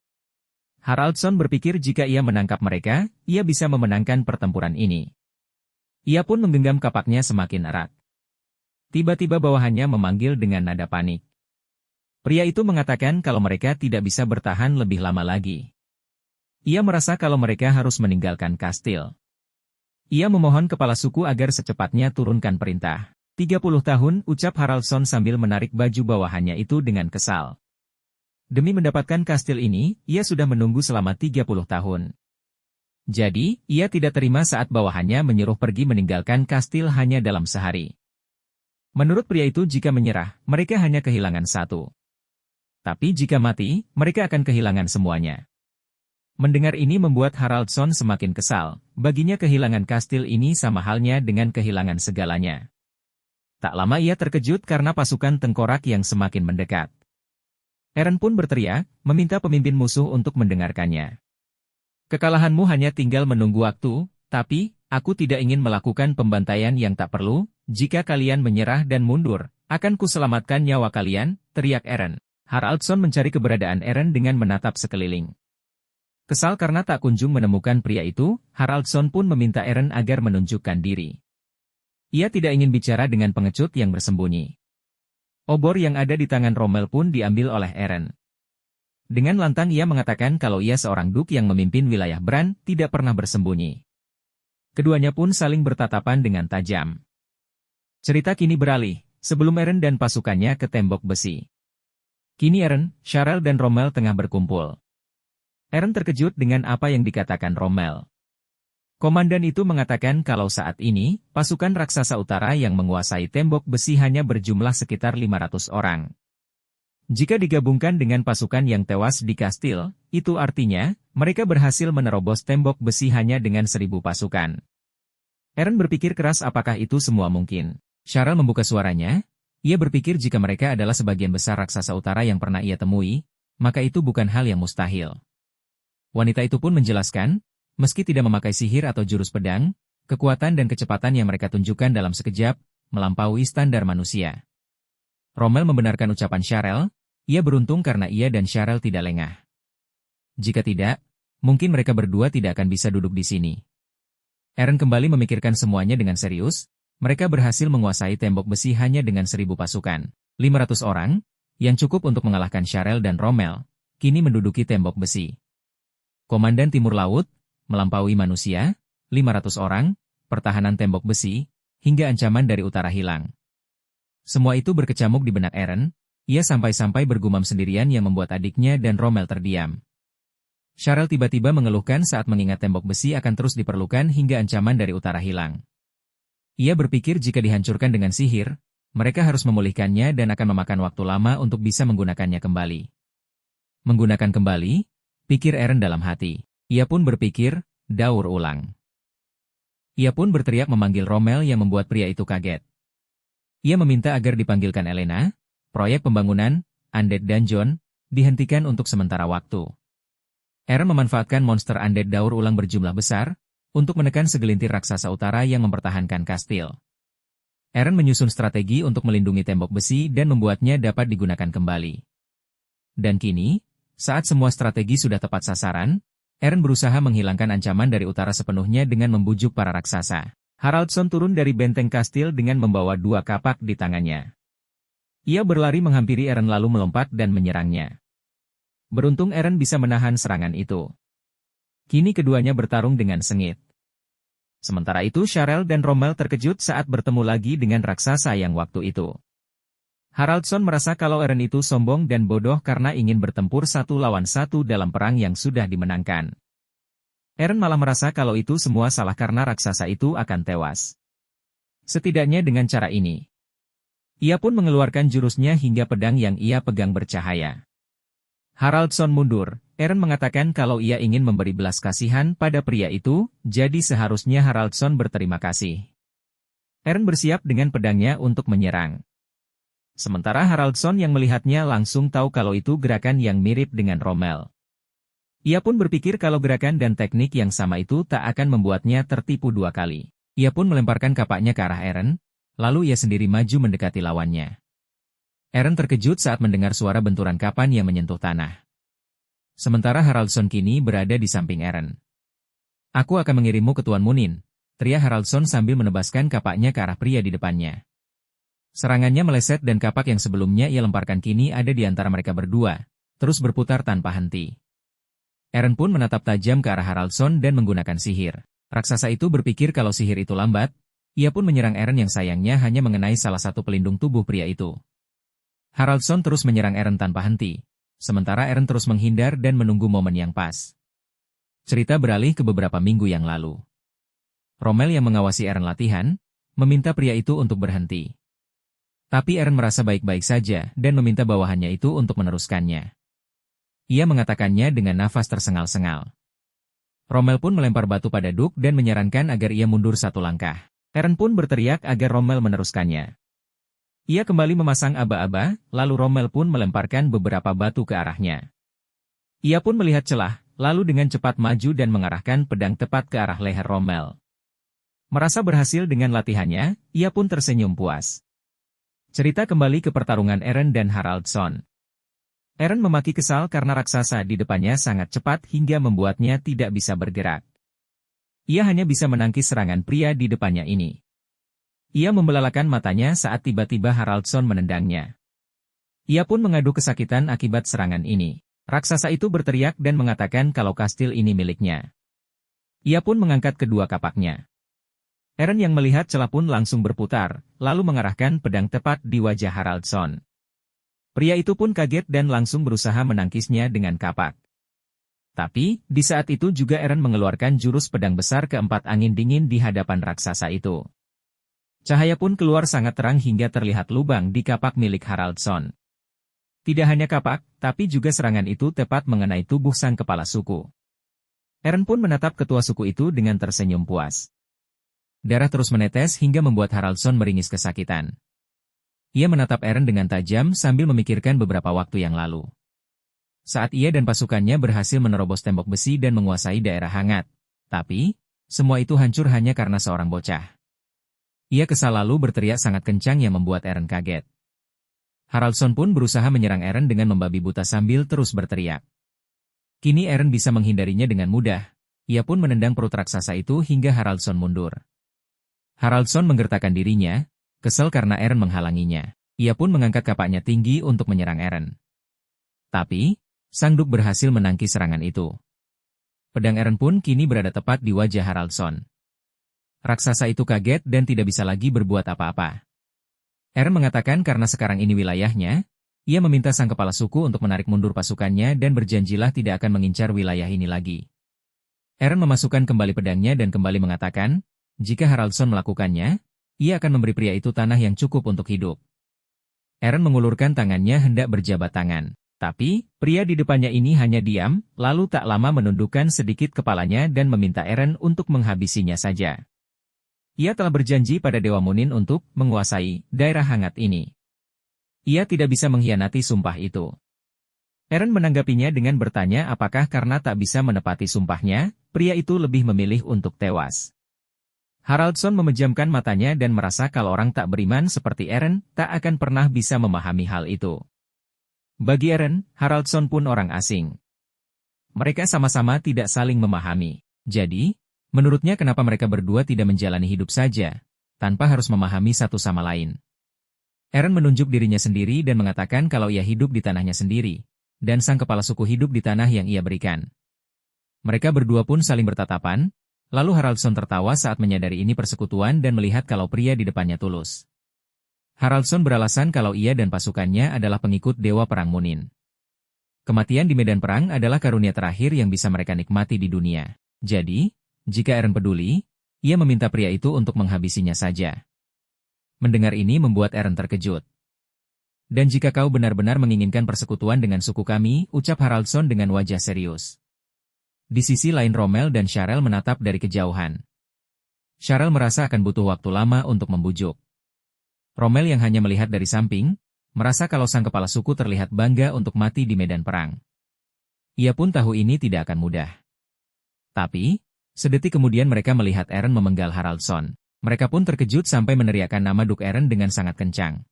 Haraldson berpikir jika ia menangkap mereka, ia bisa memenangkan pertempuran ini. Ia pun menggenggam kapaknya semakin erat. Tiba-tiba bawahannya memanggil dengan nada panik. Pria itu mengatakan kalau mereka tidak bisa bertahan lebih lama lagi. Ia merasa kalau mereka harus meninggalkan kastil. Ia memohon kepala suku agar secepatnya turunkan perintah. 30 tahun, ucap Haraldson sambil menarik baju bawahannya itu dengan kesal. Demi mendapatkan kastil ini, ia sudah menunggu selama 30 tahun. Jadi, ia tidak terima saat bawahannya menyuruh pergi meninggalkan kastil hanya dalam sehari. Menurut pria itu jika menyerah, mereka hanya kehilangan satu. Tapi jika mati, mereka akan kehilangan semuanya. Mendengar ini membuat Haraldson semakin kesal, baginya kehilangan kastil ini sama halnya dengan kehilangan segalanya. Tak lama ia terkejut karena pasukan tengkorak yang semakin mendekat. Aaron pun berteriak, meminta pemimpin musuh untuk mendengarkannya. Kekalahanmu hanya tinggal menunggu waktu, tapi, aku tidak ingin melakukan pembantaian yang tak perlu. Jika kalian menyerah dan mundur, akan kuselamatkan nyawa kalian, teriak Aaron. Haraldson mencari keberadaan Aaron dengan menatap sekeliling. Kesal karena tak kunjung menemukan pria itu, Haraldson pun meminta Eren agar menunjukkan diri. Ia tidak ingin bicara dengan pengecut yang bersembunyi. Obor yang ada di tangan Rommel pun diambil oleh Eren. Dengan lantang ia mengatakan kalau ia seorang duk yang memimpin wilayah Bran, tidak pernah bersembunyi. Keduanya pun saling bertatapan dengan tajam. Cerita kini beralih, sebelum Eren dan pasukannya ke tembok besi. Kini Eren, Sharel dan Rommel tengah berkumpul. Eren terkejut dengan apa yang dikatakan Rommel. Komandan itu mengatakan kalau saat ini, pasukan raksasa utara yang menguasai tembok besi hanya berjumlah sekitar 500 orang. Jika digabungkan dengan pasukan yang tewas di kastil, itu artinya, mereka berhasil menerobos tembok besi hanya dengan 1000 pasukan. Eren berpikir keras apakah itu semua mungkin. Sharel membuka suaranya, ia berpikir jika mereka adalah sebagian besar raksasa utara yang pernah ia temui, maka itu bukan hal yang mustahil. Wanita itu pun menjelaskan, meski tidak memakai sihir atau jurus pedang, kekuatan dan kecepatan yang mereka tunjukkan dalam sekejap, melampaui standar manusia. Rommel membenarkan ucapan Sharel, ia beruntung karena ia dan Sharel tidak lengah. Jika tidak, mungkin mereka berdua tidak akan bisa duduk di sini. Eren kembali memikirkan semuanya dengan serius, mereka berhasil menguasai tembok besi hanya dengan 1000 pasukan. 500 orang, yang cukup untuk mengalahkan Sharel dan Rommel, kini menduduki tembok besi. Komandan Timur Laut, melampaui manusia, 500 orang, pertahanan tembok besi, hingga ancaman dari utara hilang. Semua itu berkecamuk di benak Eren, ia sampai-sampai bergumam sendirian yang membuat adiknya dan Rommel terdiam. Sharel tiba-tiba mengeluhkan saat mengingat tembok besi akan terus diperlukan hingga ancaman dari utara hilang. Ia berpikir jika dihancurkan dengan sihir, mereka harus memulihkannya dan akan memakan waktu lama untuk bisa menggunakannya kembali. Menggunakan kembali? Pikir Eren dalam hati. Ia pun berpikir, daur ulang. Ia pun berteriak memanggil Rommel yang membuat pria itu kaget. Ia meminta agar dipanggilkan Elena, proyek pembangunan, Undead Dungeon, dihentikan untuk sementara waktu. Eren memanfaatkan monster Undead daur ulang berjumlah besar, untuk menekan segelintir raksasa utara yang mempertahankan kastil. Eren menyusun strategi untuk melindungi tembok besi dan membuatnya dapat digunakan kembali. Dan kini, saat semua strategi sudah tepat sasaran, Eren berusaha menghilangkan ancaman dari utara sepenuhnya dengan membujuk para raksasa. Haraldson turun dari benteng kastil dengan membawa 2 kapak di tangannya. Ia berlari menghampiri Eren lalu melompat dan menyerangnya. Beruntung Eren bisa menahan serangan itu. Kini keduanya bertarung dengan sengit. Sementara itu Sharel dan Rommel terkejut saat bertemu lagi dengan raksasa yang waktu itu. Haraldson merasa kalau Eren itu sombong dan bodoh karena ingin bertempur 1 lawan 1 dalam perang yang sudah dimenangkan. Eren malah merasa kalau itu semua salah karena raksasa itu akan tewas. Setidaknya dengan cara ini. Ia pun mengeluarkan jurusnya hingga pedang yang ia pegang bercahaya. Haraldson mundur, Eren mengatakan kalau ia ingin memberi belas kasihan pada pria itu, jadi seharusnya Haraldson berterima kasih. Eren bersiap dengan pedangnya untuk menyerang. Sementara Haraldson yang melihatnya langsung tahu kalau itu gerakan yang mirip dengan Rommel. Ia pun berpikir kalau gerakan dan teknik yang sama itu tak akan membuatnya tertipu 2 kali. Ia pun melemparkan kapaknya ke arah Eren, lalu ia sendiri maju mendekati lawannya. Eren terkejut saat mendengar suara benturan kapan yang menyentuh tanah. Sementara Haraldson kini berada di samping Eren. "Aku akan mengirimmu ke Tuan Munin," teriak Haraldson sambil menebaskan kapaknya ke arah pria di depannya. Serangannya meleset dan kapak yang sebelumnya ia lemparkan kini ada di antara mereka berdua, terus berputar tanpa henti. Eren pun menatap tajam ke arah Haraldson dan menggunakan sihir. Raksasa itu berpikir kalau sihir itu lambat, ia pun menyerang Eren yang sayangnya hanya mengenai salah satu pelindung tubuh pria itu. Haraldson terus menyerang Eren tanpa henti, sementara Eren terus menghindar dan menunggu momen yang pas. Cerita beralih ke beberapa minggu yang lalu. Rommel yang mengawasi Eren latihan, meminta pria itu untuk berhenti. Tapi Eren merasa baik-baik saja dan meminta bawahannya itu untuk meneruskannya. Ia mengatakannya dengan nafas tersengal-sengal. Rommel pun melempar batu pada Duk dan menyarankan agar ia mundur 1 langkah. Eren pun berteriak agar Rommel meneruskannya. Ia kembali memasang aba-aba, lalu Rommel pun melemparkan beberapa batu ke arahnya. Ia pun melihat celah, lalu dengan cepat maju dan mengarahkan pedang tepat ke arah leher Rommel. Merasa berhasil dengan latihannya, ia pun tersenyum puas. Cerita kembali ke pertarungan Eren dan Haraldson. Eren memaki kesal karena raksasa di depannya sangat cepat hingga membuatnya tidak bisa bergerak. Ia hanya bisa menangkis serangan pria di depannya ini. Ia membelalakan matanya saat tiba-tiba Haraldson menendangnya. Ia pun mengadu kesakitan akibat serangan ini. Raksasa itu berteriak dan mengatakan kalau kastil ini miliknya. Ia pun mengangkat kedua kapaknya. Eren yang melihat celah pun langsung berputar, lalu mengarahkan pedang tepat di wajah Haraldson. Pria itu pun kaget dan langsung berusaha menangkisnya dengan kapak. Tapi, di saat itu juga Eren mengeluarkan jurus pedang besar keempat angin dingin di hadapan raksasa itu. Cahaya pun keluar sangat terang hingga terlihat lubang di kapak milik Haraldson. Tidak hanya kapak, tapi juga serangan itu tepat mengenai tubuh sang kepala suku. Eren pun menatap ketua suku itu dengan tersenyum puas. Darah terus menetes hingga membuat Haraldson meringis kesakitan. Ia menatap Eren dengan tajam sambil memikirkan beberapa waktu yang lalu. Saat ia dan pasukannya berhasil menerobos tembok besi dan menguasai daerah hangat. Tapi, semua itu hancur hanya karena seorang bocah. Ia kesal lalu berteriak sangat kencang yang membuat Eren kaget. Haraldson pun berusaha menyerang Eren dengan membabi buta sambil terus berteriak. Kini Eren bisa menghindarinya dengan mudah. Ia pun menendang perut raksasa itu hingga Haraldson mundur. Haraldson menggertakkan dirinya, kesal karena Eren menghalanginya. Ia pun mengangkat kapaknya tinggi untuk menyerang Eren. Tapi, sang Duk berhasil menangkis serangan itu. Pedang Eren pun kini berada tepat di wajah Haraldson. Raksasa itu kaget dan tidak bisa lagi berbuat apa-apa. Eren mengatakan karena sekarang ini wilayahnya, ia meminta sang kepala suku untuk menarik mundur pasukannya dan berjanjilah tidak akan mengincar wilayah ini lagi. Eren memasukkan kembali pedangnya dan kembali mengatakan, jika Haraldson melakukannya, ia akan memberi pria itu tanah yang cukup untuk hidup. Eren mengulurkan tangannya hendak berjabat tangan. Tapi, pria di depannya ini hanya diam, lalu tak lama menundukkan sedikit kepalanya dan meminta Eren untuk menghabisinya saja. Ia telah berjanji pada Dewa Munin untuk menguasai daerah hangat ini. Ia tidak bisa mengkhianati sumpah itu. Eren menanggapinya dengan bertanya apakah karena tak bisa menepati sumpahnya, pria itu lebih memilih untuk tewas. Haraldson memejamkan matanya dan merasa kalau orang tak beriman seperti Eren tak akan pernah bisa memahami hal itu. Bagi Eren, Haraldson pun orang asing. Mereka sama-sama tidak saling memahami. Jadi, menurutnya kenapa mereka berdua tidak menjalani hidup saja, tanpa harus memahami satu sama lain. Eren menunjuk dirinya sendiri dan mengatakan kalau ia hidup di tanahnya sendiri, dan sang kepala suku hidup di tanah yang ia berikan. Mereka berdua pun saling bertatapan. Lalu Haraldson tertawa saat menyadari ini persekutuan dan melihat kalau pria di depannya tulus. Haraldson beralasan kalau ia dan pasukannya adalah pengikut Dewa Perang Munin. Kematian di medan perang adalah karunia terakhir yang bisa mereka nikmati di dunia. Jadi, jika Eren peduli, ia meminta pria itu untuk menghabisinya saja. Mendengar ini membuat Eren terkejut. Dan jika kau benar-benar menginginkan persekutuan dengan suku kami, ucap Haraldson dengan wajah serius. Di sisi lain Rommel dan Sharel menatap dari kejauhan. Sharel merasa akan butuh waktu lama untuk membujuk. Rommel yang hanya melihat dari samping, merasa kalau sang kepala suku terlihat bangga untuk mati di medan perang. Ia pun tahu ini tidak akan mudah. Tapi, sedetik kemudian mereka melihat Eren memenggal Haraldson. Mereka pun terkejut sampai meneriakkan nama Duk Eren dengan sangat kencang.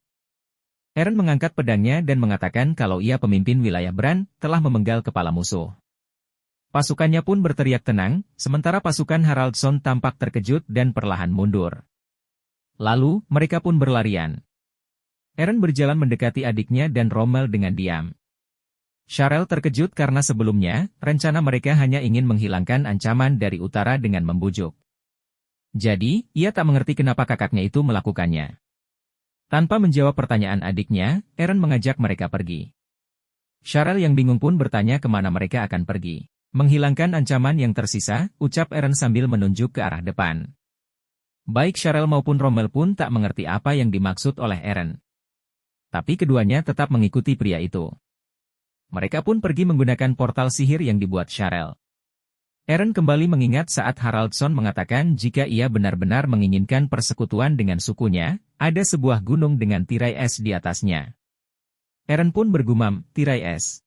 Eren mengangkat pedangnya dan mengatakan kalau ia pemimpin wilayah Bran telah memenggal kepala musuh. Pasukannya pun berteriak tenang, sementara pasukan Haraldson tampak terkejut dan perlahan mundur. Lalu, mereka pun berlarian. Eren berjalan mendekati adiknya dan Rommel dengan diam. Sharel terkejut karena sebelumnya, rencana mereka hanya ingin menghilangkan ancaman dari utara dengan membujuk. Jadi, ia tak mengerti kenapa kakaknya itu melakukannya. Tanpa menjawab pertanyaan adiknya, Eren mengajak mereka pergi. Sharel yang bingung pun bertanya kemana mereka akan pergi. Menghilangkan ancaman yang tersisa, ucap Eren sambil menunjuk ke arah depan. Baik Sharel maupun Rommel pun tak mengerti apa yang dimaksud oleh Eren. Tapi keduanya tetap mengikuti pria itu. Mereka pun pergi menggunakan portal sihir yang dibuat Sharel. Eren kembali mengingat saat Haraldson mengatakan jika ia benar-benar menginginkan persekutuan dengan sukunya, ada sebuah gunung dengan tirai es di atasnya. Eren pun bergumam, tirai es.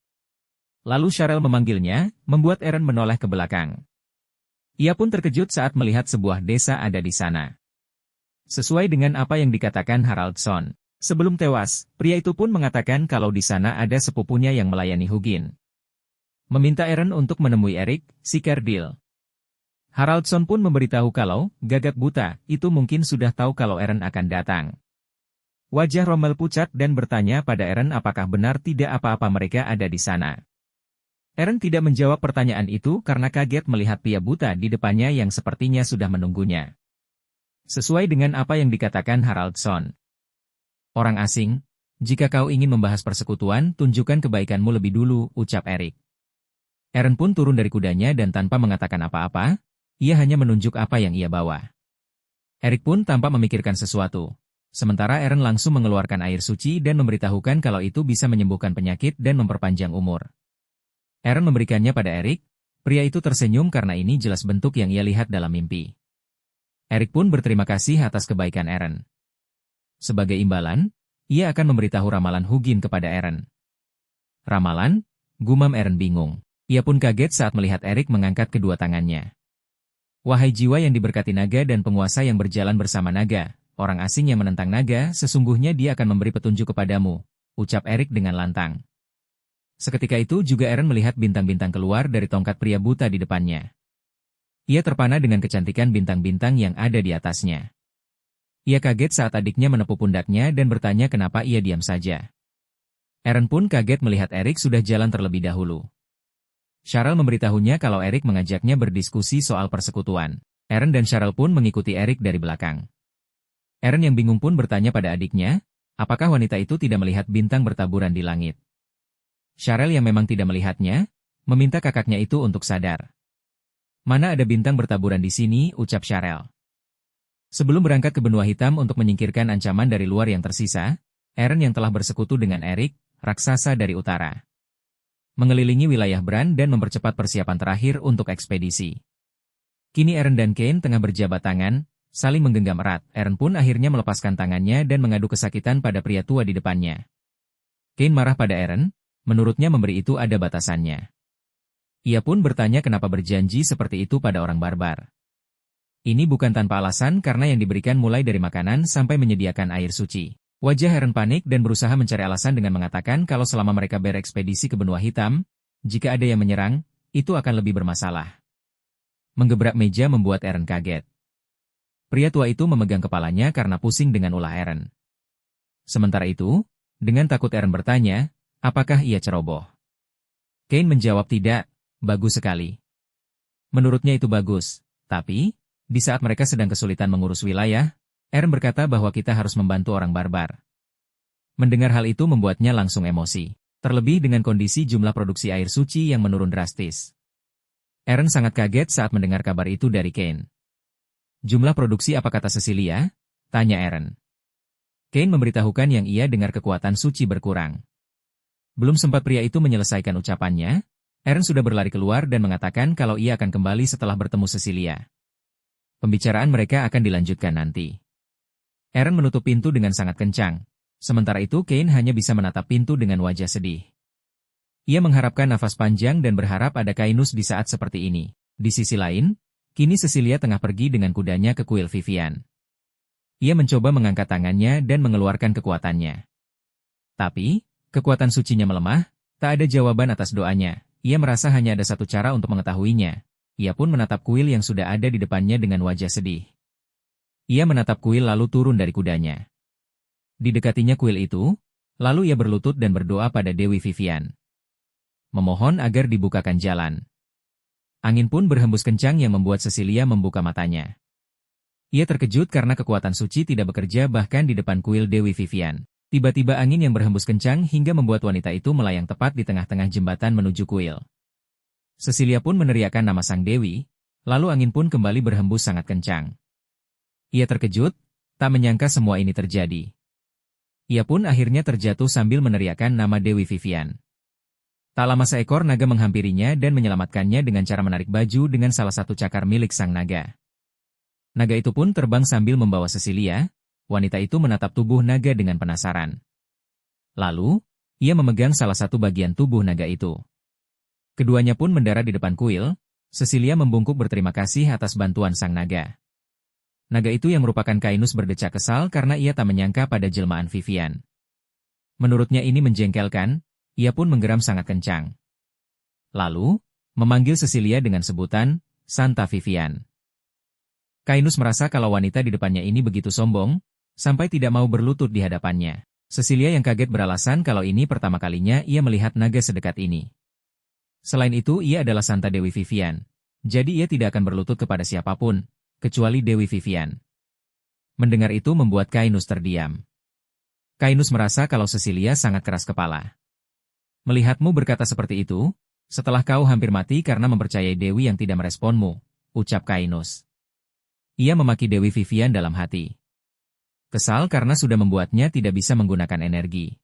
Lalu Sharel memanggilnya, membuat Eren menoleh ke belakang. Ia pun terkejut saat melihat sebuah desa ada di sana. Sesuai dengan apa yang dikatakan Haraldson, Sebelum tewas, pria itu pun mengatakan kalau di sana ada sepupunya yang melayani Hugin. Meminta Eren untuk menemui Erik, si kerdil. Haraldson pun memberitahu kalau, gagak buta, itu mungkin sudah tahu kalau Eren akan datang. Wajah Rommel pucat dan bertanya pada Eren apakah benar tidak apa-apa mereka ada di sana. Eren tidak menjawab pertanyaan itu karena kaget melihat pria buta di depannya yang sepertinya sudah menunggunya. Sesuai dengan apa yang dikatakan Haraldson. Orang asing, jika kau ingin membahas persekutuan, tunjukkan kebaikanmu lebih dulu, ucap Erik. Eren pun turun dari kudanya dan tanpa mengatakan apa-apa, ia hanya menunjuk apa yang ia bawa. Erik pun tampak memikirkan sesuatu. Sementara Eren langsung mengeluarkan air suci dan memberitahukan kalau itu bisa menyembuhkan penyakit dan memperpanjang umur. Eren memberikannya pada Erik, pria itu tersenyum karena ini jelas bentuk yang ia lihat dalam mimpi. Erik pun berterima kasih atas kebaikan Eren. Sebagai imbalan, ia akan memberitahu ramalan Hugin kepada Eren. Ramalan? Gumam Eren bingung. Ia pun kaget saat melihat Erik mengangkat kedua tangannya. Wahai jiwa yang diberkati naga dan penguasa yang berjalan bersama naga, orang asing yang menentang naga, sesungguhnya dia akan memberi petunjuk kepadamu, ucap Erik dengan lantang. Seketika itu juga Eren melihat bintang-bintang keluar dari tongkat pria buta di depannya. Ia terpana dengan kecantikan bintang-bintang yang ada di atasnya. Ia kaget saat adiknya menepuk pundaknya dan bertanya kenapa ia diam saja. Eren pun kaget melihat Erik sudah jalan terlebih dahulu. Cheryl memberitahunya kalau Erik mengajaknya berdiskusi soal persekutuan. Eren dan Cheryl pun mengikuti Erik dari belakang. Eren yang bingung pun bertanya pada adiknya, apakah wanita itu tidak melihat bintang bertaburan di langit. Cheryl yang memang tidak melihatnya, meminta kakaknya itu untuk sadar. Mana ada bintang bertaburan di sini, ucap Cheryl. Sebelum berangkat ke benua hitam untuk menyingkirkan ancaman dari luar yang tersisa, Eren yang telah bersekutu dengan Erik, raksasa dari utara, mengelilingi wilayah Bran dan mempercepat persiapan terakhir untuk ekspedisi. Kini Eren dan Kain tengah berjabat tangan, saling menggenggam erat. Eren pun akhirnya melepaskan tangannya dan mengadu kesakitan pada pria tua di depannya. Kain marah pada Eren, menurutnya memberi itu ada batasannya. Ia pun bertanya kenapa berjanji seperti itu pada orang barbar. Ini bukan tanpa alasan karena yang diberikan mulai dari makanan sampai menyediakan air suci. Wajah Eren panik dan berusaha mencari alasan dengan mengatakan kalau selama mereka berekspedisi ke benua hitam, jika ada yang menyerang, itu akan lebih bermasalah. Menggebrak meja membuat Eren kaget. Pria tua itu memegang kepalanya karena pusing dengan ulah Eren. Sementara itu, dengan takut Eren bertanya, apakah ia ceroboh? Kain menjawab tidak, bagus sekali. Menurutnya itu bagus, tapi di saat mereka sedang kesulitan mengurus wilayah, Eren berkata bahwa kita harus membantu orang barbar. Mendengar hal itu membuatnya langsung emosi. Terlebih dengan kondisi jumlah produksi air suci yang menurun drastis. Eren sangat kaget saat mendengar kabar itu dari Kain. Jumlah produksi apa kata Cecilia? Tanya Eren. Kain memberitahukan yang ia dengar kekuatan suci berkurang. Belum sempat pria itu menyelesaikan ucapannya, Eren sudah berlari keluar dan mengatakan kalau ia akan kembali setelah bertemu Cecilia. Pembicaraan mereka akan dilanjutkan nanti. Eren menutup pintu dengan sangat kencang. Sementara itu Kain hanya bisa menatap pintu dengan wajah sedih. Ia mengharapkan nafas panjang dan berharap ada Kainus di saat seperti ini. Di sisi lain, kini Cecilia tengah pergi dengan kudanya ke kuil Vivian. Ia mencoba mengangkat tangannya dan mengeluarkan kekuatannya. Tapi, kekuatan sucinya melemah, tak ada jawaban atas doanya. Ia merasa hanya ada satu cara untuk mengetahuinya. Ia pun menatap kuil yang sudah ada di depannya dengan wajah sedih. Ia menatap kuil lalu turun dari kudanya. Didekatinya kuil itu, lalu ia berlutut dan berdoa pada Dewi Vivian. Memohon agar dibukakan jalan. Angin pun berhembus kencang yang membuat Cecilia membuka matanya. Ia terkejut karena kekuatan suci tidak bekerja bahkan di depan kuil Dewi Vivian. Tiba-tiba angin yang berhembus kencang hingga membuat wanita itu melayang tepat di tengah-tengah jembatan menuju kuil. Cecilia pun meneriakkan nama sang dewi, lalu angin pun kembali berhembus sangat kencang. Ia terkejut, tak menyangka semua ini terjadi. Ia pun akhirnya terjatuh sambil meneriakkan nama Dewi Vivian. Tak lama seekor naga menghampirinya dan menyelamatkannya dengan cara menarik baju dengan salah satu cakar milik sang naga. Naga itu pun terbang sambil membawa Cecilia, wanita itu menatap tubuh naga dengan penasaran. Lalu, ia memegang salah satu bagian tubuh naga itu. Keduanya pun mendarat di depan kuil, Cecilia membungkuk berterima kasih atas bantuan sang naga. Naga itu yang merupakan Kainus berdecak kesal karena ia tak menyangka pada jelmaan Vivian. Menurutnya ini menjengkelkan, ia pun menggeram sangat kencang. Lalu, memanggil Cecilia dengan sebutan, Santa Vivian. Kainus merasa kalau wanita di depannya ini begitu sombong, sampai tidak mau berlutut di hadapannya. Cecilia yang kaget beralasan kalau ini pertama kalinya ia melihat naga sedekat ini. Selain itu ia adalah Santa Dewi Vivian, jadi ia tidak akan berlutut kepada siapapun, kecuali Dewi Vivian. Mendengar itu membuat Kainus terdiam. Kainus merasa kalau Cecilia sangat keras kepala. Melihatmu berkata seperti itu, setelah kau hampir mati karena mempercayai Dewi yang tidak meresponmu, ucap Kainus. Ia memaki Dewi Vivian dalam hati. Kesal karena sudah membuatnya tidak bisa menggunakan energi.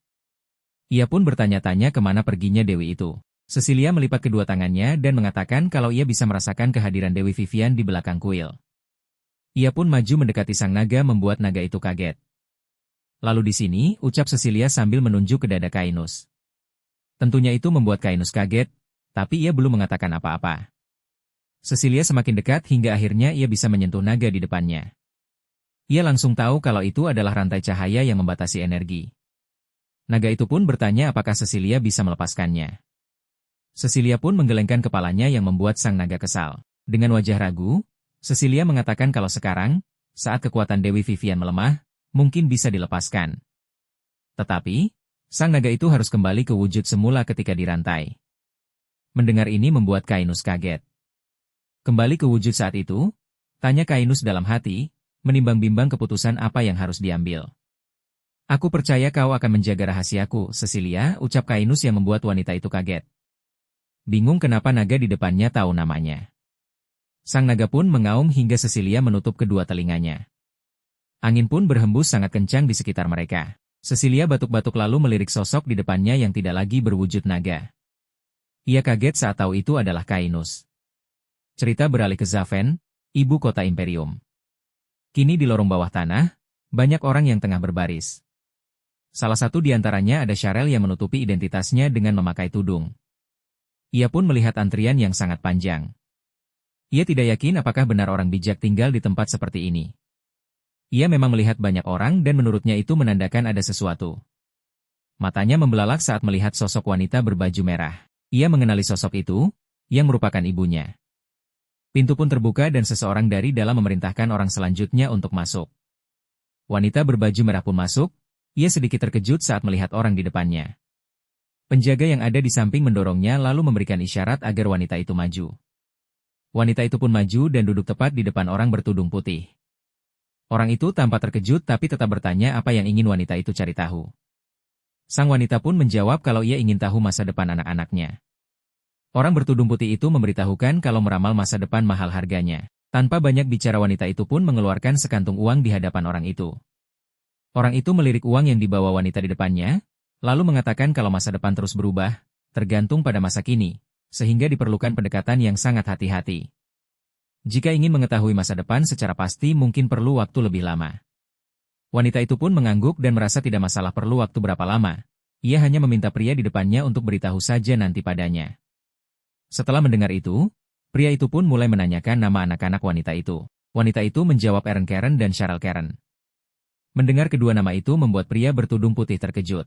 Ia pun bertanya-tanya kemana perginya Dewi itu. Cecilia melipat kedua tangannya dan mengatakan kalau ia bisa merasakan kehadiran Dewi Vivian di belakang kuil. Ia pun maju mendekati sang naga membuat naga itu kaget. Lalu di sini, ucap Cecilia sambil menunjuk ke dada Kainus. Tentunya itu membuat Kainus kaget, tapi ia belum mengatakan apa-apa. Cecilia semakin dekat hingga akhirnya ia bisa menyentuh naga di depannya. Ia langsung tahu kalau itu adalah rantai cahaya yang membatasi energi. Naga itu pun bertanya apakah Cecilia bisa melepaskannya. Cecilia pun menggelengkan kepalanya yang membuat sang naga kesal. Dengan wajah ragu, Cecilia mengatakan kalau sekarang, saat kekuatan Dewi Vivian melemah, mungkin bisa dilepaskan. Tetapi, sang naga itu harus kembali ke wujud semula ketika dirantai. Mendengar ini membuat Kainus kaget. Kembali ke wujud saat itu, tanya Kainus dalam hati, menimbang-bimbang keputusan apa yang harus diambil. Aku percaya kau akan menjaga rahasiaku, Cecilia, ucap Kainus yang membuat wanita itu kaget. Bingung kenapa naga di depannya tahu namanya. Sang naga pun mengaum hingga Cecilia menutup kedua telinganya. Angin pun berhembus sangat kencang di sekitar mereka. Cecilia batuk-batuk lalu melirik sosok di depannya yang tidak lagi berwujud naga. Ia kaget saat tahu itu adalah Kainus. Cerita beralih ke Zaven, ibu kota Imperium. Kini di lorong bawah tanah, banyak orang yang tengah berbaris. Salah satu di antaranya ada Sharel yang menutupi identitasnya dengan memakai tudung. Ia pun melihat antrian yang sangat panjang. Ia tidak yakin apakah benar orang bijak tinggal di tempat seperti ini. Ia memang melihat banyak orang dan menurutnya itu menandakan ada sesuatu. Matanya membelalak saat melihat sosok wanita berbaju merah. Ia mengenali sosok itu, yang merupakan ibunya. Pintu pun terbuka dan seseorang dari dalam memerintahkan orang selanjutnya untuk masuk. Wanita berbaju merah pun masuk, ia sedikit terkejut saat melihat orang di depannya. Penjaga yang ada di samping mendorongnya lalu memberikan isyarat agar wanita itu maju. Wanita itu pun maju dan duduk tepat di depan orang bertudung putih. Orang itu tampak terkejut tapi tetap bertanya apa yang ingin wanita itu cari tahu. Sang wanita pun menjawab kalau ia ingin tahu masa depan anak-anaknya. Orang bertudung putih itu memberitahukan kalau meramal masa depan mahal harganya. Tanpa banyak bicara wanita itu pun mengeluarkan sekantung uang di hadapan orang itu. Orang itu melirik uang yang dibawa wanita di depannya, lalu mengatakan kalau masa depan terus berubah, tergantung pada masa kini, sehingga diperlukan pendekatan yang sangat hati-hati. Jika ingin mengetahui masa depan secara pasti mungkin perlu waktu lebih lama. Wanita itu pun mengangguk dan merasa tidak masalah perlu waktu berapa lama. Ia hanya meminta pria di depannya untuk beritahu saja nanti padanya. Setelah mendengar itu, pria itu pun mulai menanyakan nama anak-anak wanita itu. Wanita itu menjawab Eren Karen dan Sharel Karen. Mendengar kedua nama itu membuat pria bertudung putih terkejut.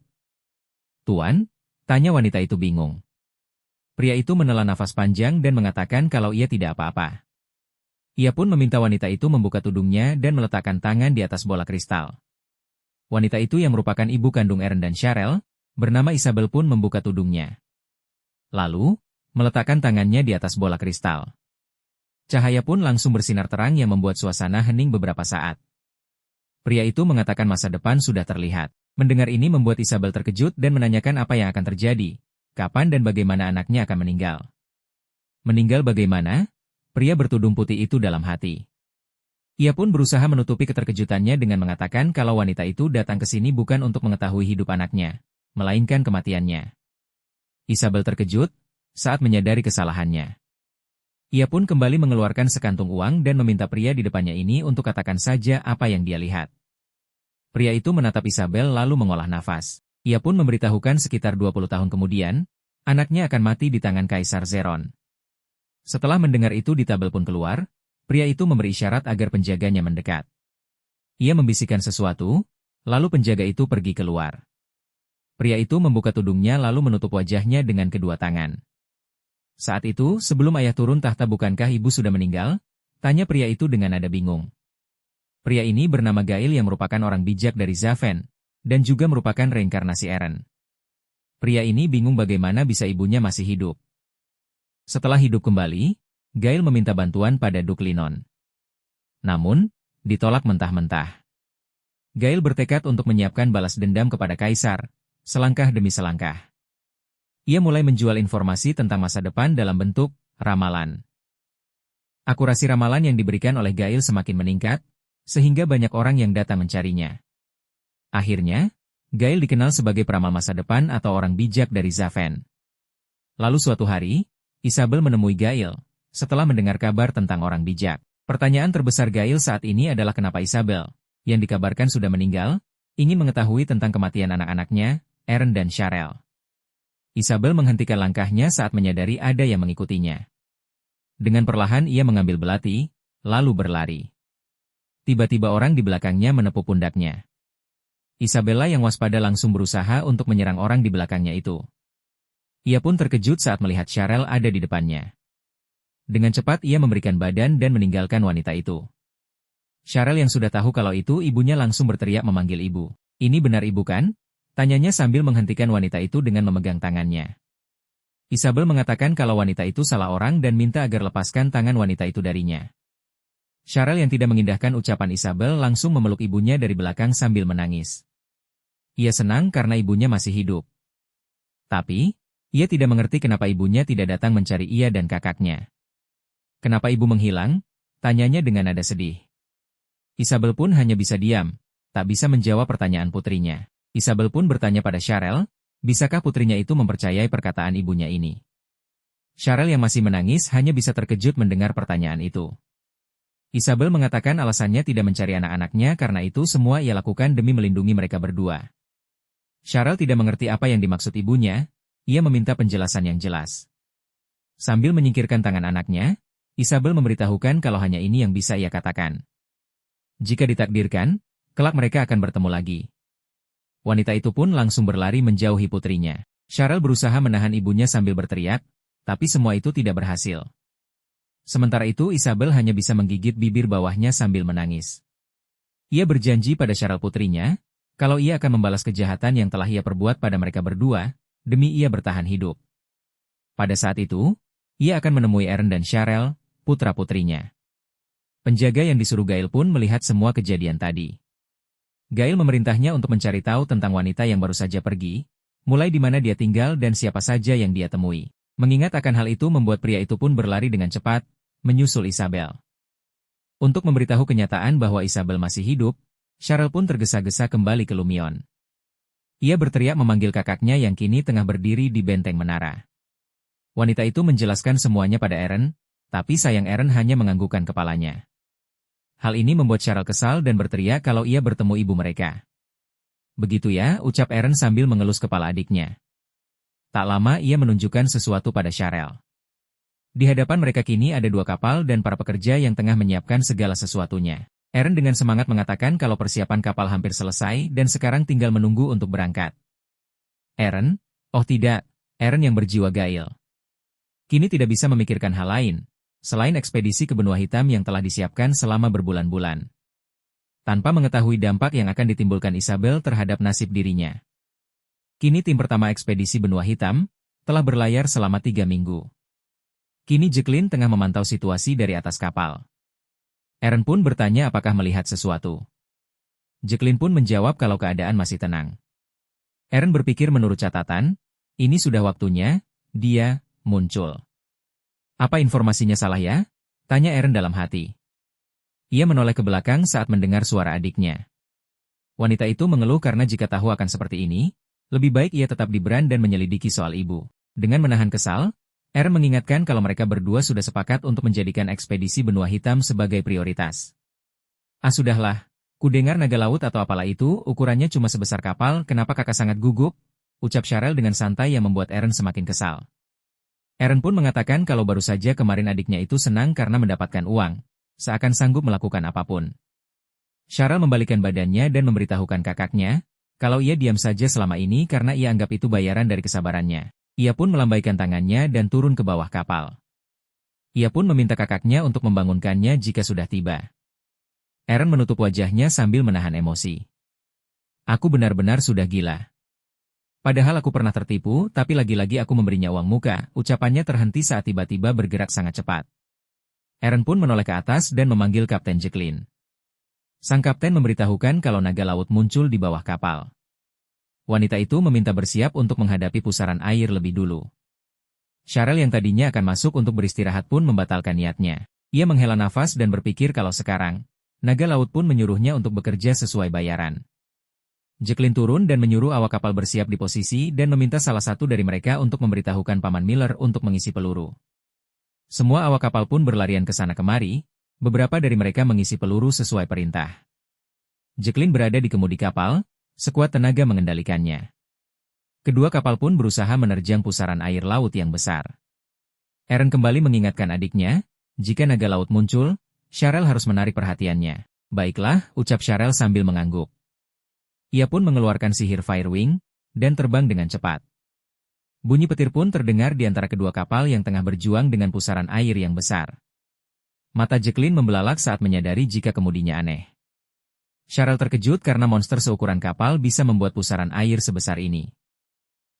Tuan? Tanya wanita itu bingung. Pria itu menela nafas panjang dan mengatakan kalau ia tidak apa-apa. Ia pun meminta wanita itu membuka tudungnya dan meletakkan tangan di atas bola kristal. Wanita itu yang merupakan ibu kandung Eren dan Sharel, bernama Isabel pun membuka tudungnya. Lalu, meletakkan tangannya di atas bola kristal. Cahaya pun langsung bersinar terang yang membuat suasana hening beberapa saat. Pria itu mengatakan masa depan sudah terlihat. Mendengar ini membuat Isabel terkejut dan menanyakan apa yang akan terjadi, kapan dan bagaimana anaknya akan meninggal. Meninggal bagaimana? Pria bertudung putih itu dalam hati. Ia pun berusaha menutupi keterkejutannya dengan mengatakan kalau wanita itu datang ke sini bukan untuk mengetahui hidup anaknya, melainkan kematiannya. Isabel terkejut saat menyadari kesalahannya. Ia pun kembali mengeluarkan sekantung uang dan meminta pria di depannya ini untuk katakan saja apa yang dia lihat. Pria itu menatap Isabel lalu mengolah nafas. Ia pun memberitahukan sekitar 20 tahun kemudian, anaknya akan mati di tangan Kaisar Zeron. Setelah mendengar itu Ditabel pun keluar, Pria itu memberi isyarat agar penjaganya mendekat. Ia membisikkan sesuatu, lalu penjaga itu pergi keluar. Pria itu membuka tudungnya lalu menutup wajahnya dengan kedua tangan. Saat itu, sebelum ayah turun tahta, bukankah ibu sudah meninggal? Tanya pria itu dengan nada bingung. Pria ini bernama Gail yang merupakan orang bijak dari Zaven, dan juga merupakan reinkarnasi Eren. Pria ini bingung bagaimana bisa ibunya masih hidup. Setelah hidup kembali, Gail meminta bantuan pada Duk Linon. Namun, ditolak mentah-mentah. Gail bertekad untuk menyiapkan balas dendam kepada Kaisar, selangkah demi selangkah. Ia mulai menjual informasi tentang masa depan dalam bentuk ramalan. Akurasi ramalan yang diberikan oleh Gail semakin meningkat, sehingga banyak orang yang datang mencarinya. Akhirnya, Gail dikenal sebagai peramal masa depan atau orang bijak dari Zaven. Lalu suatu hari, Isabel menemui Gail, setelah mendengar kabar tentang orang bijak. Pertanyaan terbesar Gail saat ini adalah kenapa Isabel, yang dikabarkan sudah meninggal, ingin mengetahui tentang kematian anak-anaknya, Eren dan Sharel. Isabel menghentikan langkahnya saat menyadari ada yang mengikutinya. Dengan perlahan ia mengambil belati, lalu berlari. Tiba-tiba orang di belakangnya menepuk pundaknya. Isabella yang waspada langsung berusaha untuk menyerang orang di belakangnya itu. Ia pun terkejut saat melihat Sharel ada di depannya. Dengan cepat ia memberikan badan dan meninggalkan wanita itu. Sharel yang sudah tahu kalau itu ibunya langsung berteriak memanggil ibu. Ini benar ibu kan? Tanyanya sambil menghentikan wanita itu dengan memegang tangannya. Isabel mengatakan kalau wanita itu salah orang dan minta agar lepaskan tangan wanita itu darinya. Sharel yang tidak mengindahkan ucapan Isabel langsung memeluk ibunya dari belakang sambil menangis. Ia senang karena ibunya masih hidup. Tapi, ia tidak mengerti kenapa ibunya tidak datang mencari ia dan kakaknya. Kenapa ibu menghilang? Tanyanya dengan nada sedih. Isabel pun hanya bisa diam, tak bisa menjawab pertanyaan putrinya. Isabel pun bertanya pada Sharel, bisakah putrinya itu mempercayai perkataan ibunya ini? Sharel yang masih menangis hanya bisa terkejut mendengar pertanyaan itu. Isabel mengatakan alasannya tidak mencari anak-anaknya karena itu semua ia lakukan demi melindungi mereka berdua. Sharel tidak mengerti apa yang dimaksud ibunya, ia meminta penjelasan yang jelas. Sambil menyingkirkan tangan anaknya, Isabel memberitahukan kalau hanya ini yang bisa ia katakan. Jika ditakdirkan, kelak mereka akan bertemu lagi. Wanita itu pun langsung berlari menjauhi putrinya. Sharel berusaha menahan ibunya sambil berteriak, tapi semua itu tidak berhasil. Sementara itu Isabel hanya bisa menggigit bibir bawahnya sambil menangis. Ia berjanji pada Sharel putrinya, kalau ia akan membalas kejahatan yang telah ia perbuat pada mereka berdua, demi ia bertahan hidup. Pada saat itu, ia akan menemui Eren dan Sharel, putra-putrinya. Penjaga yang disuruh Gail pun melihat semua kejadian tadi. Gail memerintahnya untuk mencari tahu tentang wanita yang baru saja pergi, mulai di mana dia tinggal dan siapa saja yang dia temui. Mengingat akan hal itu membuat pria itu pun berlari dengan cepat, menyusul Isabel. Untuk memberitahu kenyataan bahwa Isabel masih hidup, Sharel pun tergesa-gesa kembali ke Lumion. Ia berteriak memanggil kakaknya yang kini tengah berdiri di benteng menara. Wanita itu menjelaskan semuanya pada Eren, tapi sayang Eren hanya menganggukkan kepalanya. Hal ini membuat Sharel kesal dan berteriak kalau ia bertemu ibu mereka. Begitu ya, ucap Eren sambil mengelus kepala adiknya. Tak lama ia menunjukkan sesuatu pada Sharel. Di hadapan mereka kini ada dua kapal dan para pekerja yang tengah menyiapkan segala sesuatunya. Eren dengan semangat mengatakan kalau persiapan kapal hampir selesai dan sekarang tinggal menunggu untuk berangkat. Eren? Oh tidak, Eren yang berjiwa Gail. Kini tidak bisa memikirkan hal lain, selain ekspedisi ke benua hitam yang telah disiapkan selama berbulan-bulan. Tanpa mengetahui dampak yang akan ditimbulkan Isabel terhadap nasib dirinya. Kini tim pertama ekspedisi benua hitam telah berlayar selama 3 minggu. Kini Jacqueline tengah memantau situasi dari atas kapal. Eren pun bertanya apakah melihat sesuatu. Jacqueline pun menjawab kalau keadaan masih tenang. Eren berpikir menurut catatan, ini sudah waktunya, dia muncul. Apa informasinya salah ya? Tanya Eren dalam hati. Ia menoleh ke belakang saat mendengar suara adiknya. Wanita itu mengeluh karena jika tahu akan seperti ini, lebih baik ia tetap di Bran dan menyelidiki soal ibu. Dengan menahan kesal, Eren mengingatkan kalau mereka berdua sudah sepakat untuk menjadikan ekspedisi benua hitam sebagai prioritas. Ah sudahlah, ku dengar naga laut atau apalah itu, ukurannya cuma sebesar kapal, kenapa kakak sangat gugup? Ucap Sharel dengan santai yang membuat Eren semakin kesal. Eren pun mengatakan kalau baru saja kemarin adiknya itu senang karena mendapatkan uang, seakan sanggup melakukan apapun. Cheryl membalikkan badannya dan memberitahukan kakaknya, kalau ia diam saja selama ini karena ia anggap itu bayaran dari kesabarannya. Ia pun melambaikan tangannya dan turun ke bawah kapal. Ia pun meminta kakaknya untuk membangunkannya jika sudah tiba. Aaron menutup wajahnya sambil menahan emosi. Aku benar-benar sudah gila. Padahal aku pernah tertipu, tapi lagi-lagi aku memberinya uang muka, ucapannya terhenti saat tiba-tiba bergerak sangat cepat. Aaron pun menoleh ke atas dan memanggil Kapten Jacqueline. Sang kapten memberitahukan kalau naga laut muncul di bawah kapal. Wanita itu meminta bersiap untuk menghadapi pusaran air lebih dulu. Cheryl yang tadinya akan masuk untuk beristirahat pun membatalkan niatnya. Ia menghela nafas dan berpikir kalau sekarang, naga laut pun menyuruhnya untuk bekerja sesuai bayaran. Jacqueline turun dan menyuruh awak kapal bersiap di posisi dan meminta salah satu dari mereka untuk memberitahukan Paman Miller untuk mengisi peluru. Semua awak kapal pun berlarian ke sana kemari. Beberapa dari mereka mengisi peluru sesuai perintah. Jacqueline berada di kemudi kapal, sekuat tenaga mengendalikannya. Kedua kapal pun berusaha menerjang pusaran air laut yang besar. Aaron kembali mengingatkan adiknya, jika naga laut muncul, Cheryl harus menarik perhatiannya. Baiklah, ucap Cheryl sambil mengangguk. Ia pun mengeluarkan sihir Firewing, dan terbang dengan cepat. Bunyi petir pun terdengar di antara kedua kapal yang tengah berjuang dengan pusaran air yang besar. Mata Jacqueline membelalak saat menyadari jika kemudinya aneh. Cheryl terkejut karena monster seukuran kapal bisa membuat pusaran air sebesar ini.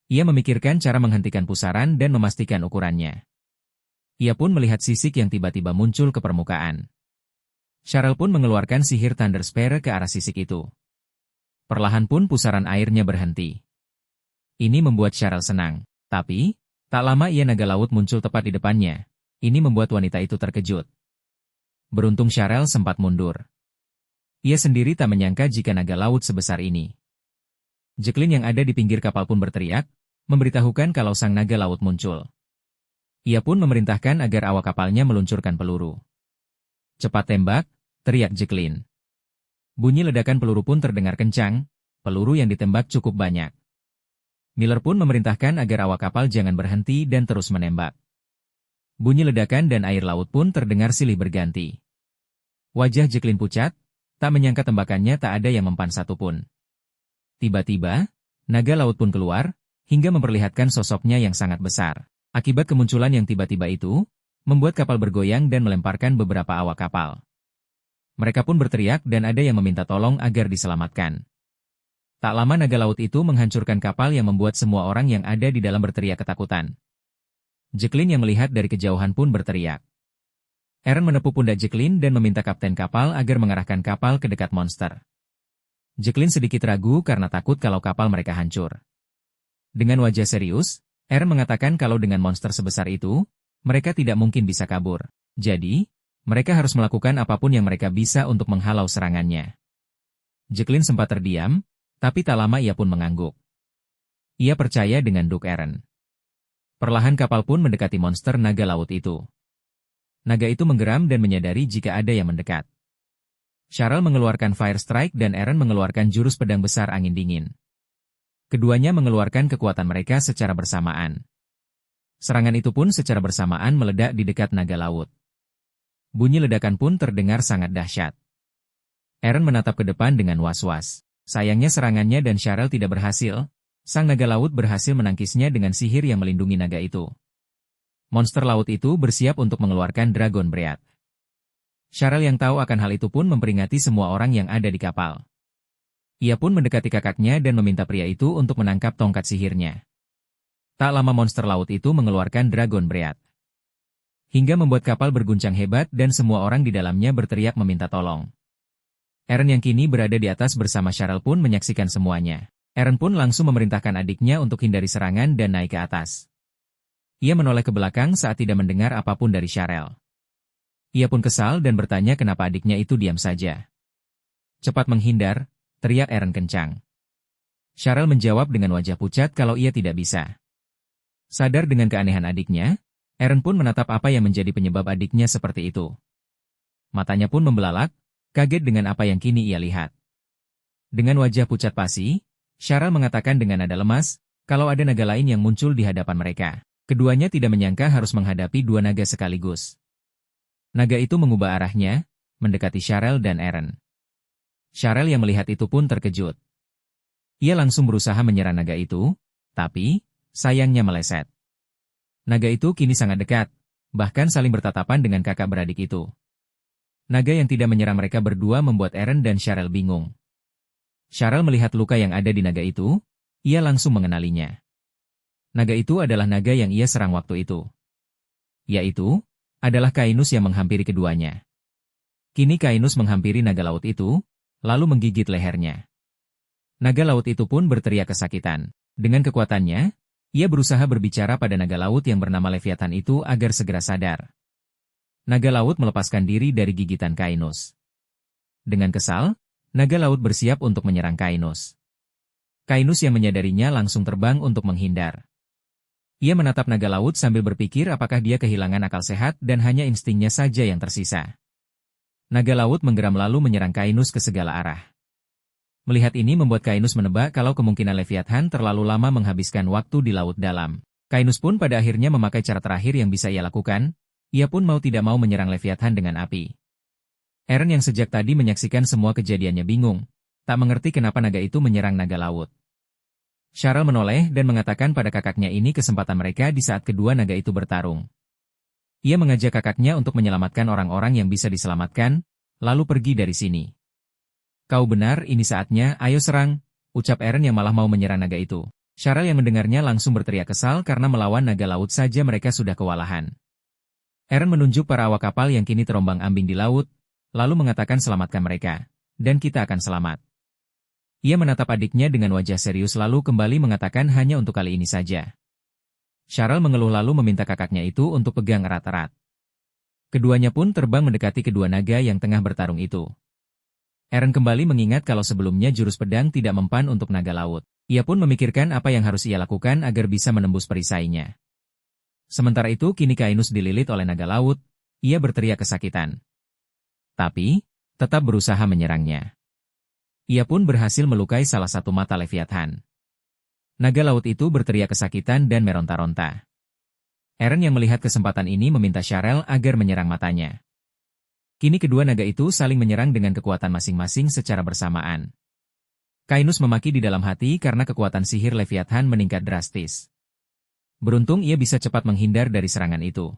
Ia memikirkan cara menghentikan pusaran dan memastikan ukurannya. Ia pun melihat sisik yang tiba-tiba muncul ke permukaan. Cheryl pun mengeluarkan sihir Thunder Spear ke arah sisik itu. Perlahan pun pusaran airnya berhenti. Ini membuat Cheryl senang. Tapi, tak lama ia naga laut muncul tepat di depannya. Ini membuat wanita itu terkejut. Beruntung Cheryl sempat mundur. Ia sendiri tak menyangka jika naga laut sebesar ini. Jacqueline yang ada di pinggir kapal pun berteriak, memberitahukan kalau sang naga laut muncul. Ia pun memerintahkan agar awak kapalnya meluncurkan peluru. Cepat tembak, teriak Jacqueline. Bunyi ledakan peluru pun terdengar kencang, peluru yang ditembak cukup banyak. Miller pun memerintahkan agar awak kapal jangan berhenti dan terus menembak. Bunyi ledakan dan air laut pun terdengar silih berganti. Wajah Jacqueline pucat, tak menyangka tembakannya tak ada yang mempan satupun. Tiba-tiba, naga laut pun keluar, hingga memperlihatkan sosoknya yang sangat besar. Akibat kemunculan yang tiba-tiba itu, membuat kapal bergoyang dan melemparkan beberapa awak kapal. Mereka pun berteriak dan ada yang meminta tolong agar diselamatkan. Tak lama naga laut itu menghancurkan kapal yang membuat semua orang yang ada di dalam berteriak ketakutan. Jacqueline yang melihat dari kejauhan pun berteriak. Aaron menepuk pundak Jacqueline dan meminta kapten kapal agar mengarahkan kapal ke dekat monster. Jacqueline sedikit ragu karena takut kalau kapal mereka hancur. Dengan wajah serius, Aaron mengatakan kalau dengan monster sebesar itu, mereka tidak mungkin bisa kabur. Jadi, mereka harus melakukan apapun yang mereka bisa untuk menghalau serangannya. Jacqueline sempat terdiam, tapi tak lama ia pun mengangguk. Ia percaya dengan duk Aaron. Perlahan kapal pun mendekati monster naga laut itu. Naga itu menggeram dan menyadari jika ada yang mendekat. Cheryl mengeluarkan Fire Strike dan Aaron mengeluarkan jurus pedang besar angin dingin. Keduanya mengeluarkan kekuatan mereka secara bersamaan. Serangan itu pun secara bersamaan meledak di dekat naga laut. Bunyi ledakan pun terdengar sangat dahsyat. Aaron menatap ke depan dengan was-was. Sayangnya serangannya dan Cheryl tidak berhasil. Sang naga laut berhasil menangkisnya dengan sihir yang melindungi naga itu. Monster laut itu bersiap untuk mengeluarkan Dragon Breath. Cheryl yang tahu akan hal itu pun memperingati semua orang yang ada di kapal. Ia pun mendekati kakaknya dan meminta pria itu untuk menangkap tongkat sihirnya. Tak lama monster laut itu mengeluarkan Dragon Breath. Hingga membuat kapal berguncang hebat dan semua orang di dalamnya berteriak meminta tolong. Aaron yang kini berada di atas bersama Cheryl pun menyaksikan semuanya. Aaron pun langsung memerintahkan adiknya untuk hindari serangan dan naik ke atas. Ia menoleh ke belakang saat tidak mendengar apapun dari Cheryl. Ia pun kesal dan bertanya kenapa adiknya itu diam saja. Cepat menghindar, teriak Aaron kencang. Cheryl menjawab dengan wajah pucat kalau ia tidak bisa. Sadar dengan keanehan adiknya, Aaron pun menatap apa yang menjadi penyebab adiknya seperti itu. Matanya pun membelalak, kaget dengan apa yang kini ia lihat. Dengan wajah pucat pasi, Cheryl mengatakan dengan nada lemas, kalau ada naga lain yang muncul di hadapan mereka. Keduanya tidak menyangka harus menghadapi dua naga sekaligus. Naga itu mengubah arahnya, mendekati Cheryl dan Eren. Cheryl yang melihat itu pun terkejut. Ia langsung berusaha menyerang naga itu, tapi, sayangnya meleset. Naga itu kini sangat dekat, bahkan saling bertatapan dengan kakak beradik itu. Naga yang tidak menyerang mereka berdua membuat Eren dan Cheryl bingung. Cheryl melihat luka yang ada di naga itu, ia langsung mengenalinya. Naga itu adalah naga yang ia serang waktu itu. Yaitu, adalah Kainus yang menghampiri keduanya. Kini Kainus menghampiri naga laut itu, lalu menggigit lehernya. Naga laut itu pun berteriak kesakitan. Dengan kekuatannya, ia berusaha berbicara pada naga laut yang bernama Leviathan itu agar segera sadar. Naga laut melepaskan diri dari gigitan Kainus. Dengan kesal, naga laut bersiap untuk menyerang Kainus. Kainus yang menyadarinya langsung terbang untuk menghindar. Ia menatap naga laut sambil berpikir apakah dia kehilangan akal sehat dan hanya instingnya saja yang tersisa. Naga laut menggeram lalu menyerang Kainus ke segala arah. Melihat ini membuat Kainus menebak kalau kemungkinan Leviathan terlalu lama menghabiskan waktu di laut dalam. Kainus pun pada akhirnya memakai cara terakhir yang bisa ia lakukan, ia pun mau tidak mau menyerang Leviathan dengan api. Eren yang sejak tadi menyaksikan semua kejadiannya bingung, tak mengerti kenapa naga itu menyerang naga laut. Cheryl menoleh dan mengatakan pada kakaknya ini kesempatan mereka di saat kedua naga itu bertarung. Ia mengajak kakaknya untuk menyelamatkan orang-orang yang bisa diselamatkan, lalu pergi dari sini. Kau benar, ini saatnya, ayo serang, ucap Eren yang malah mau menyerang naga itu. Cheryl yang mendengarnya langsung berteriak kesal karena melawan naga laut saja mereka sudah kewalahan. Eren menunjuk para awak kapal yang kini terombang-ambing di laut, lalu mengatakan selamatkan mereka, dan kita akan selamat. Ia menatap adiknya dengan wajah serius lalu kembali mengatakan hanya untuk kali ini saja. Cheryl mengeluh lalu meminta kakaknya itu untuk pegang erat-erat. Keduanya pun terbang mendekati kedua naga yang tengah bertarung itu. Eren kembali mengingat kalau sebelumnya jurus pedang tidak mempan untuk naga laut. Ia pun memikirkan apa yang harus ia lakukan agar bisa menembus perisainya. Sementara itu kini Kainus dililit oleh naga laut, ia berteriak kesakitan. Tapi, tetap berusaha menyerangnya. Ia pun berhasil melukai salah satu mata Leviathan. Naga laut itu berteriak kesakitan dan meronta-ronta. Eren yang melihat kesempatan ini meminta Cheryl agar menyerang matanya. Kini kedua naga itu saling menyerang dengan kekuatan masing-masing secara bersamaan. Kainus memaki di dalam hati karena kekuatan sihir Leviathan meningkat drastis. Beruntung ia bisa cepat menghindar dari serangan itu.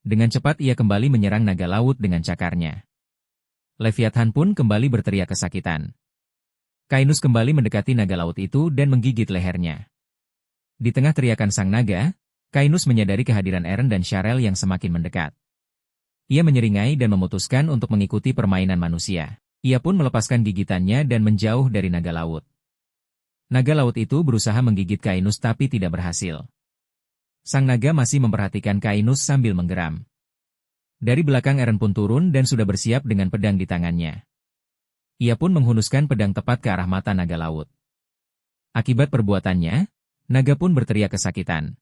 Dengan cepat ia kembali menyerang naga laut dengan cakarnya. Leviathan pun kembali berteriak kesakitan. Kainus kembali mendekati naga laut itu dan menggigit lehernya. Di tengah teriakan sang naga, Kainus menyadari kehadiran Eren dan Cheryl yang semakin mendekat. Ia menyeringai dan memutuskan untuk mengikuti permainan manusia. Ia pun melepaskan gigitannya dan menjauh dari naga laut. Naga laut itu berusaha menggigit Kainus tapi tidak berhasil. Sang naga masih memperhatikan Kainus sambil menggeram. Dari belakang Eren pun turun dan sudah bersiap dengan pedang di tangannya. Ia pun menghunuskan pedang tepat ke arah mata naga laut. Akibat perbuatannya, naga pun berteriak kesakitan.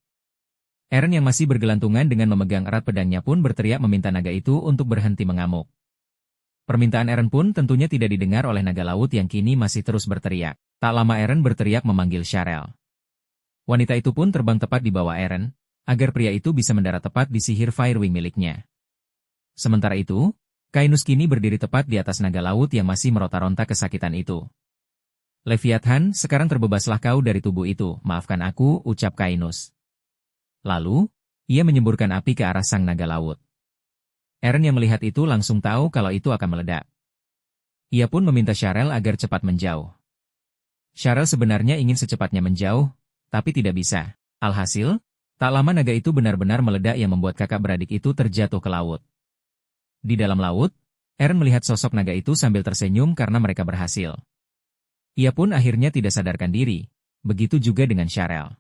Eren yang masih bergelantungan dengan memegang erat pedangnya pun berteriak meminta naga itu untuk berhenti mengamuk. Permintaan Eren pun tentunya tidak didengar oleh naga laut yang kini masih terus berteriak. Tak lama Eren berteriak memanggil Cheryl. Wanita itu pun terbang tepat di bawah Eren, agar pria itu bisa mendarat tepat di sihir Firewing miliknya. Sementara itu, Kainus kini berdiri tepat di atas naga laut yang masih meronta-ronta kesakitan itu. Leviathan, sekarang terbebaslah kau dari tubuh itu, maafkan aku, ucap Kainus. Lalu, ia menyemburkan api ke arah sang naga laut. Eren yang melihat itu langsung tahu kalau itu akan meledak. Ia pun meminta Cheryl agar cepat menjauh. Cheryl sebenarnya ingin secepatnya menjauh, tapi tidak bisa. Alhasil, tak lama naga itu benar-benar meledak yang membuat kakak beradik itu terjatuh ke laut. Di dalam laut, Eren melihat sosok naga itu sambil tersenyum karena mereka berhasil. Ia pun akhirnya tidak sadarkan diri, begitu juga dengan Cheryl.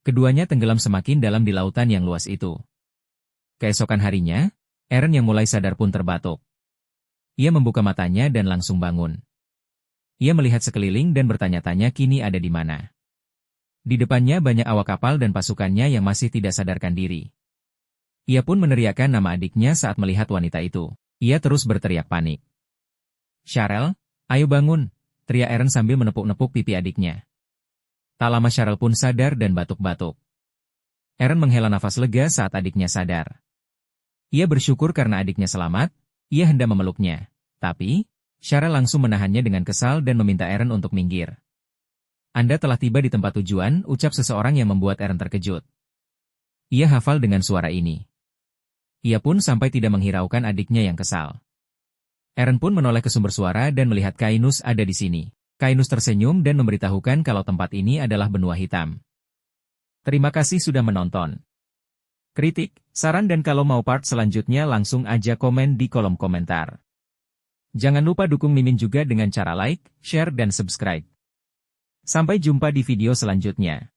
Keduanya tenggelam semakin dalam di lautan yang luas itu. Keesokan harinya, Eren yang mulai sadar pun terbatuk. Ia membuka matanya dan langsung bangun. Ia melihat sekeliling dan bertanya-tanya kini ada di mana. Di depannya banyak awak kapal dan pasukannya yang masih tidak sadarkan diri. Ia pun meneriakkan nama adiknya saat melihat wanita itu. Ia terus berteriak panik. Cheryl, ayo bangun, teriak Eren sambil menepuk-nepuk pipi adiknya. Tak lama Cheryl pun sadar dan batuk-batuk. Eren menghela nafas lega saat adiknya sadar. Ia bersyukur karena adiknya selamat, ia hendak memeluknya. Tapi, Cheryl langsung menahannya dengan kesal dan meminta Eren untuk minggir. Anda telah tiba di tempat tujuan, ucap seseorang yang membuat Eren terkejut. Ia hafal dengan suara ini. Ia pun sampai tidak menghiraukan adiknya yang kesal. Eren pun menoleh ke sumber suara dan melihat Kainus ada di sini. Kainus tersenyum dan memberitahukan kalau tempat ini adalah benua hitam. Terima kasih sudah menonton. Kritik, saran dan kalau mau part selanjutnya langsung aja komen di kolom komentar. Jangan lupa dukung Mimin juga dengan cara like, share dan subscribe. Sampai jumpa di video selanjutnya.